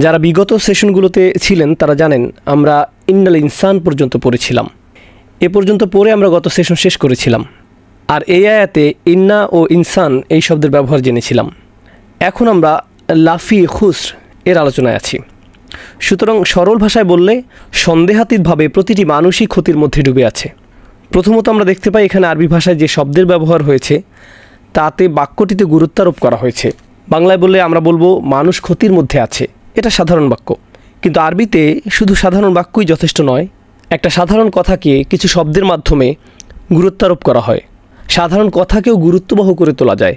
যারা বিগত সেশনগুলোতে ছিলেন তারা জানেন আমরা ইন্নাল ইনসান পর্যন্ত পড়েছিলাম। এ পর্যন্ত পড়ে আমরা গত সেশন শেষ করেছিলাম। আর এই আয়াতে ইন্না ও ইনসান এই শব্দের ব্যবহার জেনেছিলাম। এখন আমরা লাফি খুসর এর আলোচনায় আছি। সুতরাং সরল ভাষায় বললে সন্দেহাতীতভাবে প্রতিটি মানুষই ক্ষতির মধ্যে ডুবে আছে। প্রথমত আমরা দেখতে পাই এখানে আরবি ভাষায় যে শব্দের ব্যবহার হয়েছে তাতে বাক্যটিতে গুরুত্বারোপ করা হয়েছে। বাংলায় বললে আমরা বলবো মানুষ ক্ষতির মধ্যে আছে, এটা সাধারণ বাক্য। কিন্তু আরবিতে শুধু সাধারণ বাক্যই যথেষ্ট নয়, একটা সাধারণ কথাকে কিছু শব্দের মাধ্যমে গুরুত্বারোপ করা হয়। সাধারণ কথাকেও গুরুত্ববহ করে তোলা যায়।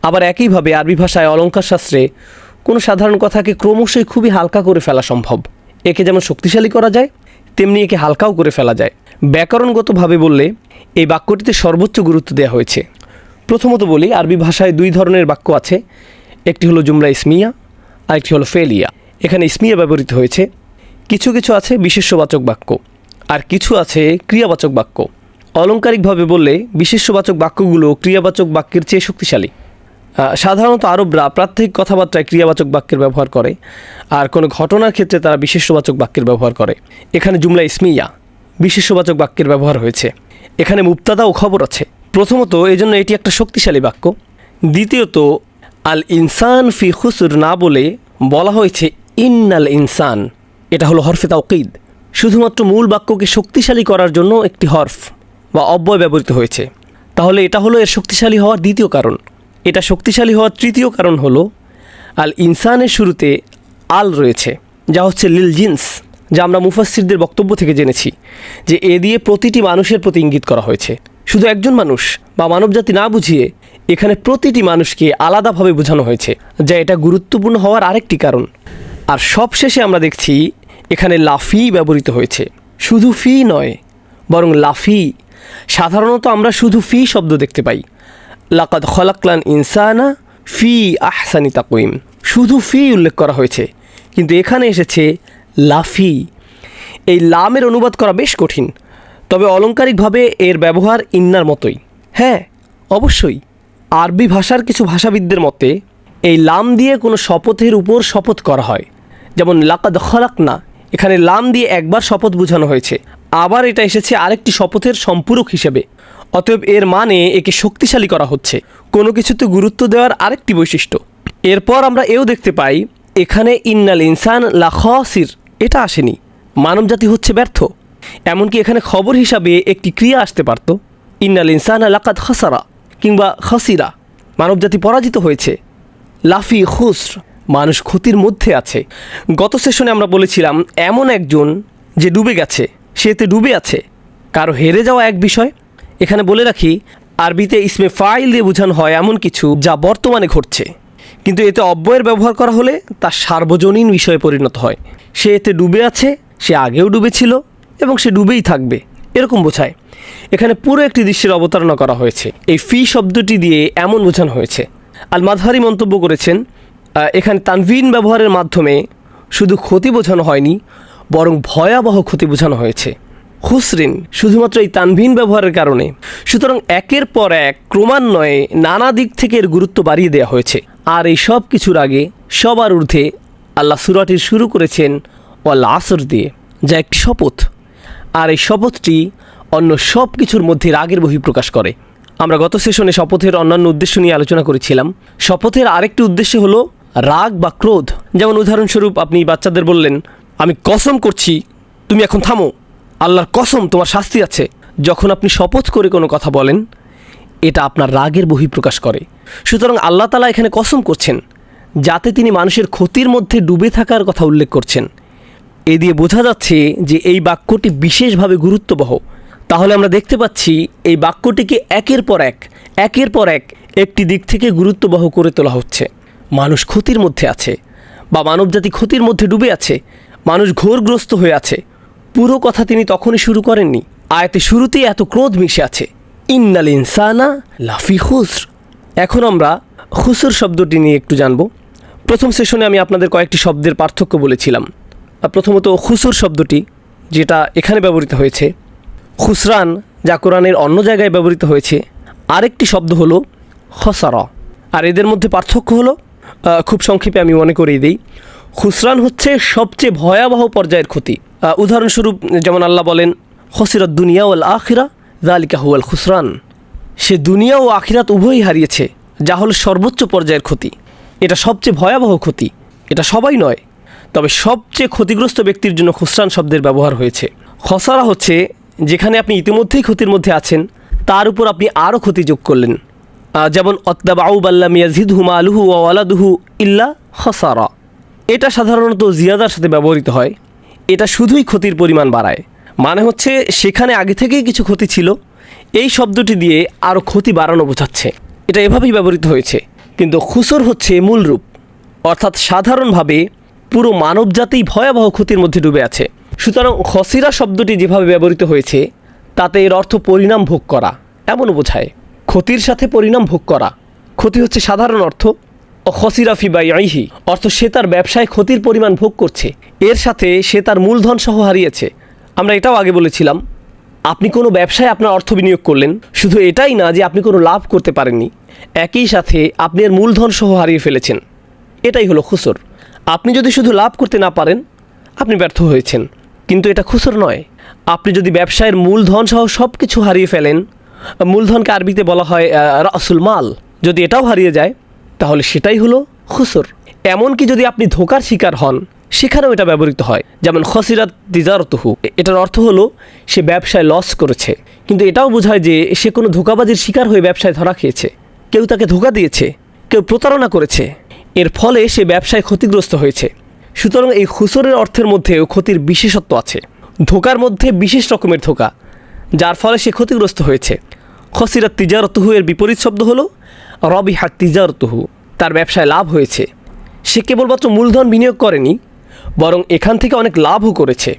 আবার একইভাবে আরবি ভাষায় অলঙ্কার শাস্ত্রে কোনো সাধারণ কথাকে ক্রমশই খুবই হালকা করে ফেলা সম্ভব। একে যেমন শক্তিশালী করা যায় তেমনি একে হালকাও করে ফেলা যায়। ব্যাকরণগতভাবে বললে এই বাক্যটিতে সর্বোচ্চ গুরুত্ব দেওয়া হয়েছে। প্রথমত বলি, আরবি ভাষায় দুই ধরনের বাক্য আছে। একটি হলো জুমলা ইসমিয়া, আরেকটি হলো ফেলিয়া। এখানে ইসমিয়া ব্যবহৃত হয়েছে। কিছু কিছু আছে বিশেষ্যবাচক বাক্য, আর কিছু আছে ক্রিয়াবাচক বাক্য। অলংকারিকভাবে বললে বিশেষ্যবাচক বাক্যগুলো ক্রিয়াবাচক বাক্যের চেয়ে শক্তিশালী। সাধারণত আরবরা প্রাত্যহিক কথাবার্তায় ক্রিয়াবাচক বাক্যের ব্যবহার করে, আর কোনো ঘটনার ক্ষেত্রে তারা বিশেষ্যবাচক বাক্যের ব্যবহার করে। এখানে জুমলা ইসমিয়া বিশেষ্যবাচক বাক্যের ব্যবহার হয়েছে। এখানে মুবতাদা ও খবর আছে। প্রথমত এজন্য এটি একটা শক্তিশালী বাক্য। দ্বিতীয়ত আল ইনসান ফি খুসর না বলে বলা হয়েছে ইন্নাল ইনসান। এটা হলো হরফে তাওকিদ। শুধুমাত্র মূল বাক্যকে শক্তিশালী করার জন্য একটি হরফ বা অব্যয় ব্যবহৃত হয়েছে। তাহলে এটা হলো এর শক্তিশালী হওয়ার দ্বিতীয় কারণ। এটা শক্তিশালী হওয়ার তৃতীয় কারণ হলো আল ইনসানের শুরুতে আল রয়েছে, যা হচ্ছে লিল জিন্স, যা আমরা মুফাসসিরদের বক্তব্য থেকে জেনেছি যে এ দিয়ে প্রতিটি মানুষের প্রতি ইঙ্গিত করা হয়েছে। শুধু একজন মানুষ বা মানবজাতি না বুঝিয়ে এখানে প্রতিটি মানুষকে আলাদাভাবে বোঝানো হয়েছে, যা এটা গুরুত্বপূর্ণ হওয়ার আরেকটি কারণ। আর সবশেষে আমরা দেখছি এখানে লাফি ব্যবহৃত হয়েছে। শুধু ফি নয়, বরং লাফি। সাধারণত আমরা শুধু ফি শব্দ দেখতে পাই, লাকাদ খলাকনাল ইনসানা ফি আহসানি তাকওয়িম, শুধু ফি উল্লেখ করা হয়েছে। কিন্তু এখানে এসেছে লাফি। এই লামের অনুবাদ করা বেশ কঠিন, তবে অলংকারিকভাবে এর ব্যবহার ইন্নার মতোই। হ্যাঁ, অবশ্যই আরবি ভাষার কিছু ভাষাবিদদের মতে এই লাম দিয়ে কোনো শপথের উপর শপথ করা হয়। যেমন লাকাদ খলাকনা, এখানে লাম দিয়ে একবার শপথ বোঝানো হয়েছে, আবার এটা এসেছে আরেকটি শপথের সম্পূরক হিসেবে। অতএব এর মানে একে শক্তিশালী করা হচ্ছে, কোনো কিছুতে গুরুত্ব দেওয়ার আরেকটি বৈশিষ্ট্য। এরপর আমরা এও দেখতে পাই এখানে ইন্নাল ইনসান লা খাসির এটা আসেনি, মানবজাতি হচ্ছে ব্যর্থ। এমনকি এখানে খবর হিসাবে একটি ক্রিয়া আসতে পারত, ইন্নাল ইনসান লাকাদ খাসারা কিংবা খাসিরা, মানবজাতি পরাজিত হয়েছে। লাফি খুসর, মানুষ ক্ষতির মধ্যে আছে। গত সেশনে আমরা বলেছিলাম এমন একজন যে ডুবে গেছে, সে এতে ডুবে আছে। কারো হেরে যাওয়া এক বিষয়। এখানে বলে রাখি আরবিতে ইসমে ফাইল দিয়ে বোঝানো হয় এমন কিছু যা বর্তমানে ঘটছে, কিন্তু এতে অব্যয়ের ব্যবহার করা হলে তা সার্বজনীন বিষয়ে পরিণত হয়। সে এতে ডুবে আছে, সে আগেও ডুবেছিল এবং সে ডুবেই থাকবে, এরকম বোঝায়। এখানে পুরো একটি দৃশ্যের অবতারণা করা হয়েছে। এই ফি শব্দটি দিয়ে এমন বোঝানো হয়েছে। আল মাযহারি মন্তব্য করেছেন এখানে তানভিন ব্যবহারের মাধ্যমে শুধু ক্ষতি বোঝানো হয়নি, বরং ভয়াবহ ক্ষতি বোঝানো হয়েছে। খুসরিন শুধুমাত্র এই তানভিন ব্যবহারের কারণে। সুতরাং একের পর এক ক্রমান্বয়ে নানা দিক থেকে এর গুরুত্ব বাড়িয়ে দেওয়া হয়েছে। আর এই সব কিছুর আগে সবার ঊর্ধ্বে আল্লাহ সূরাটি শুরু করেছেন ওয়াল আসর দিয়ে, যা একটি শপথ। আর এই শপথটি অন্য সব কিছুর মধ্যে রাগের বহিঃপ্রকাশ করে। আমরা গত সেশনে শপথের অন্যান্য উদ্দেশ্য নিয়ে আলোচনা করেছিলাম। শপথের আরেকটি উদ্দেশ্য হলো রাগ বা ক্রোধ। যেমন উদাহরণস্বরূপ আপনি বাচ্চাদের বললেন, আমি কসম করছি তুমি এখন থামো, আল্লাহর কসম তোমার শাস্তি আছে। যখন আপনি শপথ করে কোনো কথা বলেন, এটা আপনার রাগের বহিঃপ্রকাশ করে। সুতরাং আল্লাহ তাআলা এখানে কসম করছেন, যাতে তিনি মানুষের ক্ষতির মধ্যে ডুবে থাকার কথা উল্লেখ করছেন। এ দিয়ে বোঝা যাচ্ছে যে এই বাক্যটি বিশেষভাবে গুরুত্ববহ। তাহলে আমরা দেখতে পাচ্ছি এই বাক্যটিকে একের পর এক একটি দিক থেকে গুরুত্ববহ করে তোলা হচ্ছে। মানুষ ক্ষতির মধ্যে আছে বা মানবজাতি ক্ষতির মধ্যে ডুবে আছে, মানুষ ঘোরগ্রস্ত হয়ে আছে। পুরো কথা তিনি তখনই শুরু করেননি, আয়াতে শুরুতেই এত ক্রোধ মিশে আছে, ইন্নাল ইনসানা লাফি খুসর। এখন আমরা খুসর শব্দটি নিয়ে একটু জানব। প্রথম সেশনে আমি আপনাদের কয়েকটি শব্দের পার্থক্য বলেছিলাম। প্রথমত খুসর শব্দটি যেটা এখানে ব্যবহৃত হয়েছে, খুসরান যা কোরআনের অন্য জায়গায় ব্যবহৃত হয়েছে, আরেকটি শব্দ হলো খসারা। আর এদের মধ্যে পার্থক্য হলো, খুব সংক্ষেপে আমি মনে করিয়ে দিই, খুসরান হচ্ছে সবচেয়ে ভয়াবহ পর্যায়ের ক্ষতি। উদাহরণস্বরূপ যেমন আল্লাহ বলেন, খসিরাত দুনিয়া ওয়াল আখিরা যালিকা হুয়াল খুসরান। সে দুনিয়া ও আখিরাত উভয়ই হারিয়েছে, যা হলো সর্বোচ্চ পর্যায়ের ক্ষতি। এটা সবচেয়ে ভয়াবহ ক্ষতি। এটা সবাই নয়, তবে সবচেয়ে ক্ষতিগ্রস্ত ব্যক্তির জন্য খুসরান শব্দের ব্যবহার হয়েছে। খসারা হচ্ছে যেখানে আপনি ইতিমধ্যেই ক্ষতির মধ্যে আছেন, তার উপর আপনি আরও ক্ষতি যোগ করলেন। যেমন অত্তাবাউ বাল্লাম ইয়াজিদহু মালুহু ওয়া ওয়ালাদুহু ইল্লা খসারা। এটা সাধারণত জিয়াদার সাথে ব্যবহৃত হয়। এটা শুধুই ক্ষতির পরিমাণ বাড়ায়, মানে হচ্ছে সেখানে আগে থেকেই কিছু ক্ষতি ছিল, এই শব্দটি দিয়ে আরও ক্ষতি বাড়ানো বোঝাচ্ছে। এটা এভাবেই ব্যবহৃত হয়েছে। কিন্তু খুসর হচ্ছে মূল রূপ, অর্থাৎ সাধারণভাবে পুরো মানবজাতিই ভয়াবহ ক্ষতির মধ্যে ডুবে আছে। সুতরাং খসিরা শব্দটি যেভাবে ব্যবহৃত হয়েছে তাতে এর অর্থ পরিণাম ভোগ করা এমনও বোঝায়। ক্ষতির সাথে পরিণাম ভোগ করা। ক্ষতি হচ্ছে সাধারণ অর্থ, ও খসিরা ফি বাইইহি অর্থ সে তার ব্যবসায় ক্ষতির পরিমাণ ভোগ করছে, এর সাথে সে তার মূলধন সহ হারিয়েছে। আমরা এটাও আগে বলেছিলাম, আপনি কোনো ব্যবসায় আপনার অর্থ বিনিয়োগ করলেন, শুধু এটাই না যে আপনি কোনো লাভ করতে পারেননি, একই সাথে আপনি এর মূলধন সহ হারিয়ে ফেলেছেন। এটাই হলো খুসর। আপনি যদি শুধু লাভ করতে না পারেন, আপনি ব্যর্থ হয়েছেন, কিন্তু এটা খুসর নয়। আপনি যদি ব্যবসায়ের মূলধন সহ সব কিছু হারিয়ে ফেলেন, মূলধনকে আরবিতে বলা হয় রাসুল মাল, যদি এটাও হারিয়ে যায় তাহলে সেটাই হলো খুসর। এমনকি যদি আপনি ধোঁকার শিকার হন, সেখানেও এটা ব্যবহৃত হয়। যেমন খসিরাত তিজারতুহু, এটার অর্থ হলো সে ব্যবসায় লস করেছে, কিন্তু এটাও বোঝায় যে সে কোনো ধোঁকাবাজির শিকার হয়ে ব্যবসায় ধরা খেয়েছে। কেউ তাকে ধোঁকা দিয়েছে, কেউ প্রতারণা করেছে, এর ফলে সে ব্যবসায় ক্ষতিগ্রস্ত হয়েছে। সুতরাং এই খুসরের অর্থের মধ্যেও ক্ষতির বিশেষত্ব আছে। ধোঁকার মধ্যে বিশেষ রকমের ধোঁকা, যার ফলে সে ক্ষতিগ্রস্ত হয়েছে। খসিরাত তিজারতুহু এর বিপরীত শব্দ হলো রবিহাত তিজারতুহু, তার ব্যবসায় লাভ হয়েছে। সে কেবলমাত্র মূলধন বিনিয়োগ করেনি, বরং এখান থেকে অনেক লাভও করেছে।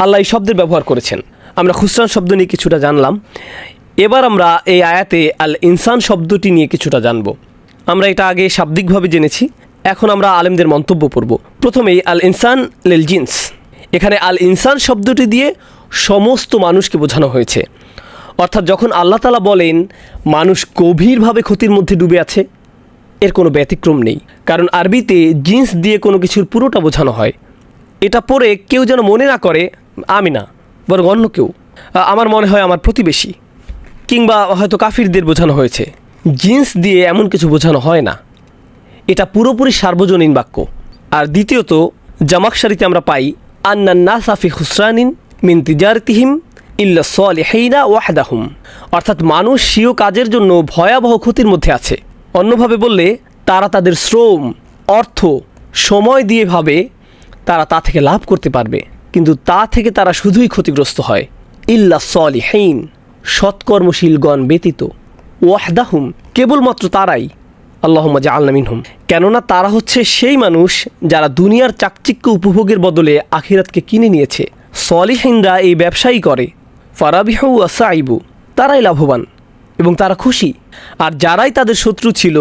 আল্লাহ এই শব্দের ব্যবহার করেছেন। আমরা খুসরান শব্দ নিয়ে কিছুটা জানলাম। এবার আমরা এই আয়াতে আল ইনসান শব্দটি নিয়ে কিছুটা জানব। আমরা এটা আগে শাব্দিকভাবে জেনেছি, এখন আমরা আলেমদের মন্তব্য পড়ব। প্রথমেই আল ইনসান লিল জিন্স। এখানে আল ইনসান শব্দটি দিয়ে সমস্ত মানুষকে বোঝানো হয়েছে। অর্থাৎ যখন আল্লাহ তাআলা বলেন মানুষ গভীরভাবে ক্ষতির মধ্যে ডুবে আছে, এর কোনো ব্যতিক্রম নেই। কারণ আরবিতে জিন্স দিয়ে কোনো কিছুর পুরোটা বোঝানো হয়। এটা পড়ে কেউ যেন মনে না করে আমি না, বরং অন্য কেউ, আমার মনে হয় আমার প্রতিবেশী, কিংবা হয়তো কাফিরদের বোঝানো হয়েছে। জিন্স দিয়ে এমন কিছু বোঝানো হয় না, এটা পুরোপুরি সার্বজনীন বাক্য। আর দ্বিতীয়ত জামাকশারিতে আমরা পাই আন্নান নাসা ফি খুসরানিন মিন তিজারতিহিম ইল্লা সালিহিনা ওয়াহদাহুম, অর্থাৎ মানুষ স্বীয় কাজের জন্য ভয়াবহ ক্ষতির মধ্যে আছে। অন্যভাবে বললে তারা তাদের শ্রম, অর্থ, সময় দিয়ে ভাবে তারা তা থেকে লাভ করতে পারবে, কিন্তু তা থেকে তারা শুধুই ক্ষতিগ্রস্ত হয়। ইল্লা সালিহিন, সৎকর্মশীলগণ ব্যতীত, ওয়াহদাহুম, কেবলমাত্র তারাই, আল্লাহুম্মা জাআলনা মিনহুম, কেননা তারা হচ্ছে সেই মানুষ যারা দুনিয়ার চাকচিক্য উপভোগের বদলে আখিরাতকে কিনে নিয়েছে। সালিহিনরা এই ব্যবসায়ী করে, ফারাবিহু ওয়া সাইবু, তারাই লাভবান এবং তারা খুশি। আর যারাই তাদের শত্রু ছিল,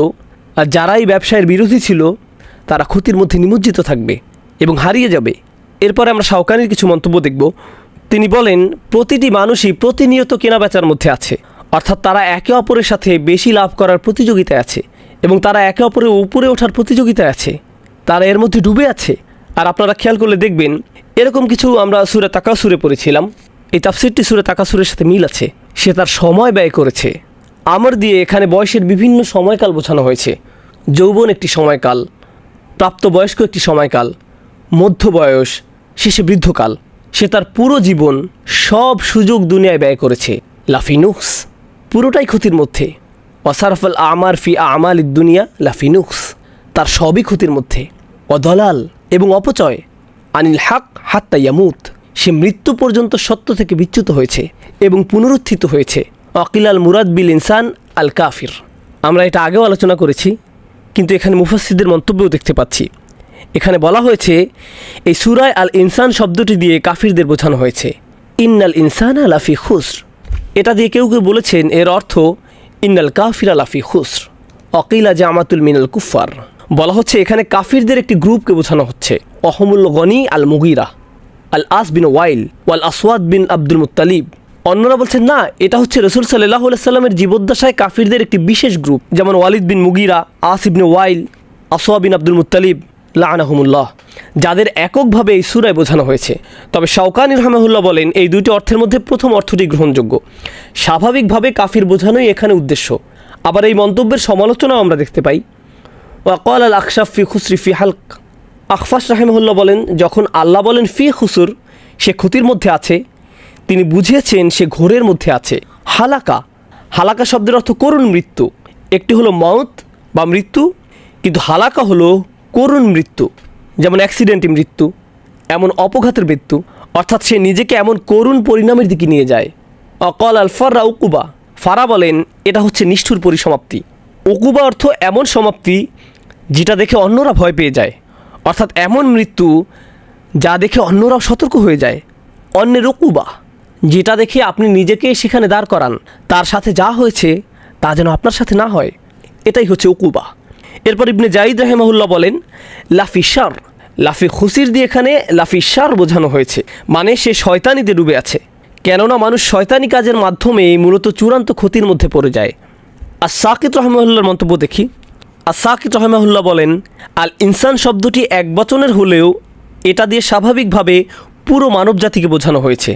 আর যারাই ব্যবসায়ের বিরোধী ছিল, তারা ক্ষতির মধ্যে নিমজ্জিত থাকবে এবং হারিয়ে যাবে। এরপরে আমরা শাওকানির কিছু মন্তব্য দেখব। তিনি বলেন প্রতিটি মানুষই প্রতিনিয়ত কেনাবেচার মধ্যে আছে, অর্থাৎ তারা একে অপরের সাথে বেশি লাভ করার প্রতিযোগিতায় আছে এবং তারা একে অপরের উপরে ওঠার প্রতিযোগিতায় আছে, তারা এর মধ্যে ডুবে আছে। আর আপনারা খেয়াল করলে দেখবেন এরকম কিছু আমরা সূরা তাকাসুরে পড়েছিলাম। এই তাফসিরটি সূরা তাকাসুরের সাথে মিল আছে। সে তার সময় ব্যয় করেছে। আমর দিয়ে এখানে বয়সের বিভিন্ন সময়কাল বোঝানো হয়েছে। যৌবন একটি সময়কাল, প্রাপ্তবয়স্ক একটি সময়কাল, মধ্য বয়স, শেষে বৃদ্ধকাল। সে তার পুরো জীবন সব সুযোগ দুনিয়ায় ব্যয় করেছে। লাফিনুক্স, পুরোটাই ক্ষতির মধ্যে। ওয়াসারফাল আমার ফি আমাল দুনিয়া লাফিনুক্স, তার সবই ক্ষতির মধ্যে। অদলাল, এবং অপচয়। আনিল হক হাত্তা ইয়ামুত, সে মৃত্যু পর্যন্ত সত্য থেকে বিচ্যুত হয়েছে এবং পুনরুত্থিত হয়েছে। অকিলাল মুরাদ বিল ইনসান আল কাফির, আমরা এটা আগেও আলোচনা করেছি, কিন্তু এখানে মুফাসসিরদের মন্তব্যও দেখতে পাচ্ছি। এখানে বলা হয়েছে এই সূরায় আল ইনসান শব্দটি দিয়ে কাফিরদের বোঝানো হয়েছে। ইন্নাল ইনসানা লাফি খুসর, এটা দিয়ে কেউ কেউ বলেছেন এর অর্থ ইন্নাল কাফিরা লাফি খুসর অকিলা জামাতুল মিনাল কুফার। বলা হচ্ছে এখানে কাফিরদের একটি গ্রুপকে বোঝানো হচ্ছে। অহমুল গনি আল মুগিরা, আল আস বিন ওয়াইল, ওয়াল আসওয়াদ বিন আব্দুল মুত্তালিব। অন্যরা বলছেন না, এটা হচ্ছে রাসূল সাল্লাল্লাহু আলাইহি সাল্লামের জীবদ্দশায় কাফিরদের একটি বিশেষ গ্রুপ, যেমন ওয়ালিদ বিন মুগিরা, আস ইবনে ওয়াইল, আসওয়াদ বিন আব্দুল মুত্তালিব, লাআনাহুমুল্লাহ, যাদের এককভাবে এই সূরায় বোঝানো হয়েছে। তবে শাওকানী রাহমাহুল্লাহ বলেন এই দুইটি অর্থের মধ্যে প্রথম অর্থটি গ্রহণযোগ্য। স্বাভাবিকভাবে কাফির বোঝানোই এখানে উদ্দেশ্য। আবার এই মন্তব্যের সমালোচনাও আমরা দেখতে পাই। ওয়াকাল আল আখশাফ ফি খুসরি ফি হালক, আখফাশ রাহিমাহুল্লাহ বলেন যখন আল্লাহ বলেন ফি খুসুর, সে ক্ষতির মধ্যে আছে, তিনি বুঝিয়েছেন সে ঘোরের মধ্যে আছে। হালাকা, হালাকা শব্দের অর্থ করুণ মৃত্যু। একটি হলো মউত বা মৃত্যু, কিন্তু হালাকা হলো করুণ মৃত্যু, যেমন অ্যাক্সিডেন্টে মৃত্যু, এমন অপঘাতের মৃত্যু, অর্থাৎ সে নিজেকে এমন করুণ পরিণামের দিকে নিয়ে যায়। অকল আল ফাররা উকুবা, ফারা বলেন এটা হচ্ছে নিষ্ঠুর পরিসমাপ্তি। উকুবা অর্থ এমন সমাপ্তি যেটা দেখে অন্যরা ভয় পেয়ে যায়, অর্থাৎ এমন মৃত্যু যা দেখে অন্যরাও সতর্ক হয়ে যায়। অন্যের উকুবা, যেটা দেখে আপনি নিজেকে সেখানে দাঁড় করান, তার সাথে যা হয়েছে তা যেন আপনার সাথে না হয়, এটাই হচ্ছে উকুবা। এরপর ইবনে জাইদ রাহিমাহুল্লাহ বলেন লাফিসার, লাফি খুসির দিয়ে এখানে লাফিসার বোঝানো হয়েছে, মানে সে শয়তানিতে ডুবে আছে, কেননা মানুষ শয়তানি কাজের মাধ্যমে মূলত চূড়ান্ত ক্ষতির মধ্যে পড়ে যায়। আর সাকিত রাহমাহুল্লাহর মন্তব্য দেখি। আর সাকিত রাহমাহুল্লাহ বলেন আল ইনসান শব্দটি এক বচনের হলেও এটা দিয়ে স্বাভাবিকভাবে পুরো মানব জাতিকে বোঝানো হয়েছে।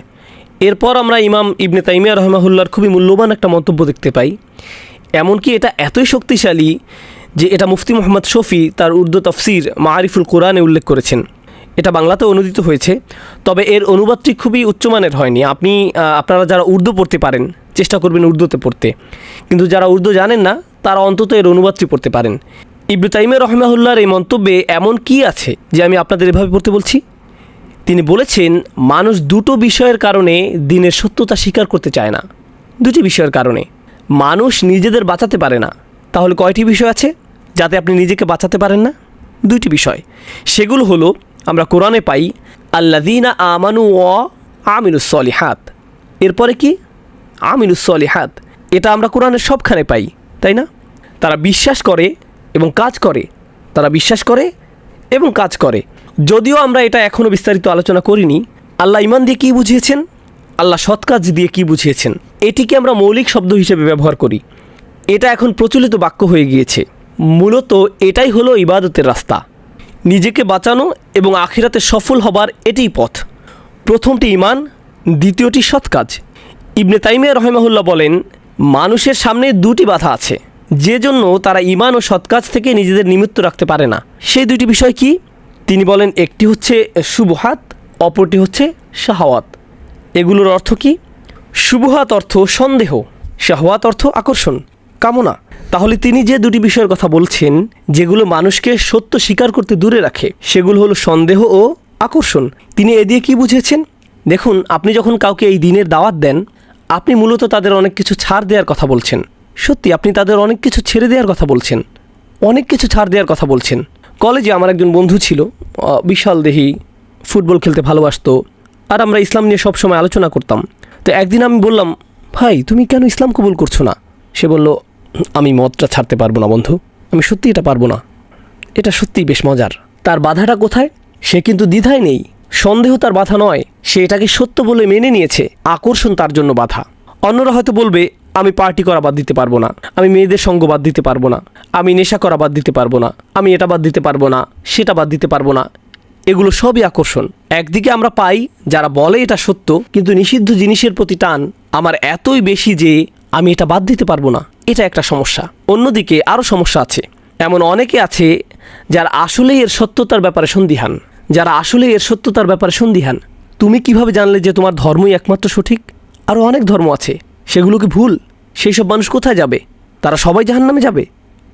এরপর আমরা ইমাম ইবনে তাইমিয়া রাহমাহুল্লাহর খুবই মূল্যবান একটা মন্তব্য দেখতে পাই। এমনকি এটা এতই শক্তিশালী যে এটা মুফতি মোহাম্মদ শফি তার উর্দু তফসির মাআরিফুল কোরআনে উল্লেখ করেছেন। এটা বাংলাতে অনুদিত হয়েছে, তবে এর অনুবাদটি খুবই উচ্চমানের হয়নি। আপনারা যারা উর্দু পড়তে পারেন চেষ্টা করবেন উর্দুতে পড়তে, কিন্তু যারা উর্দু জানেন না তারা অন্তত এর অনুবাদটি পড়তে পারেন। ইবনে তাইমিয়া রাহিমাহুল্লাহর এই মন্তব্যে এমন কি আছে যে আমি আপনাদের এভাবে পড়তে বলছি? তিনি বলেছেন মানুষ দুটো বিষয়ের কারণে দিনের সত্যতা স্বীকার করতে চায় না। দুটি বিষয়ের কারণে মানুষ নিজেদের বাঁচাতে পারে না। তাহলে কয়টি বিষয় আছে যাতে আপনি নিজেকে বাঁচাতে পারেন না? দুইটি বিষয়। সেগুলো হলো আমরা কোরআনে পাই আল্লাযীনা আমানু ওয়া আমিলুস সলিহাত। এরপরে কি? আমিলুস সলিহাত। এটা আমরা কোরআনের সবখানে পাই, তাই না? তারা বিশ্বাস করে এবং কাজ করে, তারা বিশ্বাস করে এবং কাজ করে। যদিও আমরা এটা এখনও বিস্তারিত আলোচনা করিনি। আল্লাহ ঈমান দিয়ে কী বুঝিয়েছেন, আল্লাহ সৎ কাজ দিয়ে কী বুঝিয়েছেন, এটিকে আমরা মৌলিক শব্দ হিসেবে ব্যবহার করি। এটা এখন প্রচলিত বাক্য হয়ে গিয়েছে। মূলত এটাই হলো ইবাদতের রাস্তা, নিজেকে বাঁচানো এবং আখিরাতে সফল হবার এটিই পথ। প্রথমটি ঈমান, দ্বিতীয়টি সৎ কাজ। ইবনে তাইমিয়া রাহিমাহুল্লাহ বলেন মানুষের সামনে দুটি বাধা আছে, যে জন্য তারা ঈমান ও সৎ কাজ থেকে নিজেদের নিমিত্ত রাখতে পারে না। সেই দুটি বিষয় কি? তিনি বলেন একটি হচ্ছে শুবহাত, অপরটি হচ্ছে শাহওয়াত। এগুলোর অর্থ কি? শুবহাত অর্থ সন্দেহ, শাহওয়াত অর্থ আকর্ষণ, কামনা। তাহলে তিনি যে দুটি বিষয়ের কথা বলছেন যেগুলো মানুষকে সত্য স্বীকার করতে দূরে রাখে, সেগুলো হলো সন্দেহ ও আকর্ষণ। তিনি এ দিয়ে কী বুঝেছেন? দেখুন, আপনি যখন কাউকে এই দিনের দাওয়াত দেন, আপনি মূলত তাদের অনেক কিছু ছাড় দেওয়ার কথা বলছেন। সত্যি আপনি তাদের অনেক কিছু ছেড়ে দেওয়ার কথা বলছেন, অনেক কিছু ছাড় দেওয়ার কথা বলছেন। কলেজে আমার একজন বন্ধু ছিল, বিশাল দেহি, ফুটবল খেলতে ভালোবাসতো, আর আমরা ইসলাম নিয়ে সবসময় আলোচনা করতাম। তো একদিন আমি বললাম, ভাই তুমি কেন ইসলাম কবুল করছো না? সে বলল, আমি মদটা ছাড়তে পারবো না বন্ধু, আমি সত্যি এটা পারবো না। এটা সত্যিই বেশ মজার। তার বাধাটা কোথায়? সে কিন্তু দ্বিধায় নেই, সন্দেহ তার বাধা নয়, সে এটাকে সত্য বলে মেনে নিয়েছে, আকর্ষণ তার জন্য বাধা। অন্যরা হয়তো বলবে আমি পার্টি করা বাদ দিতে পারবো না, আমি মেয়েদের সঙ্গ বাদ দিতে পারবো না, আমি নেশা করা বাদ দিতে পারবো না, আমি এটা বাদ দিতে পারবো না, সেটা বাদ দিতে পারবো না। এগুলো সবই আকর্ষণ। একদিকে আমরা পাই যারা বলে এটা সত্য, কিন্তু নিষিদ্ধ জিনিসের প্রতি টান আমার এতই বেশি যে আমি এটা বাদ দিতে পারবো না, এটা একটা সমস্যা। অন্যদিকে আরও সমস্যা আছে। এমন অনেকে আছে যারা আসলেই এর সত্যতার ব্যাপারে সন্দিহান, যারা আসলেই এর সত্যতার ব্যাপারে সন্দিহান। তুমি কিভাবে জানলে যে তোমার ধর্মই একমাত্র সঠিক? আরও অনেক ধর্ম আছে, সেগুলো কি ভুল? সেই সব মানুষ কোথায় যাবে? তারা সবাই জাহান্নামে যাবে,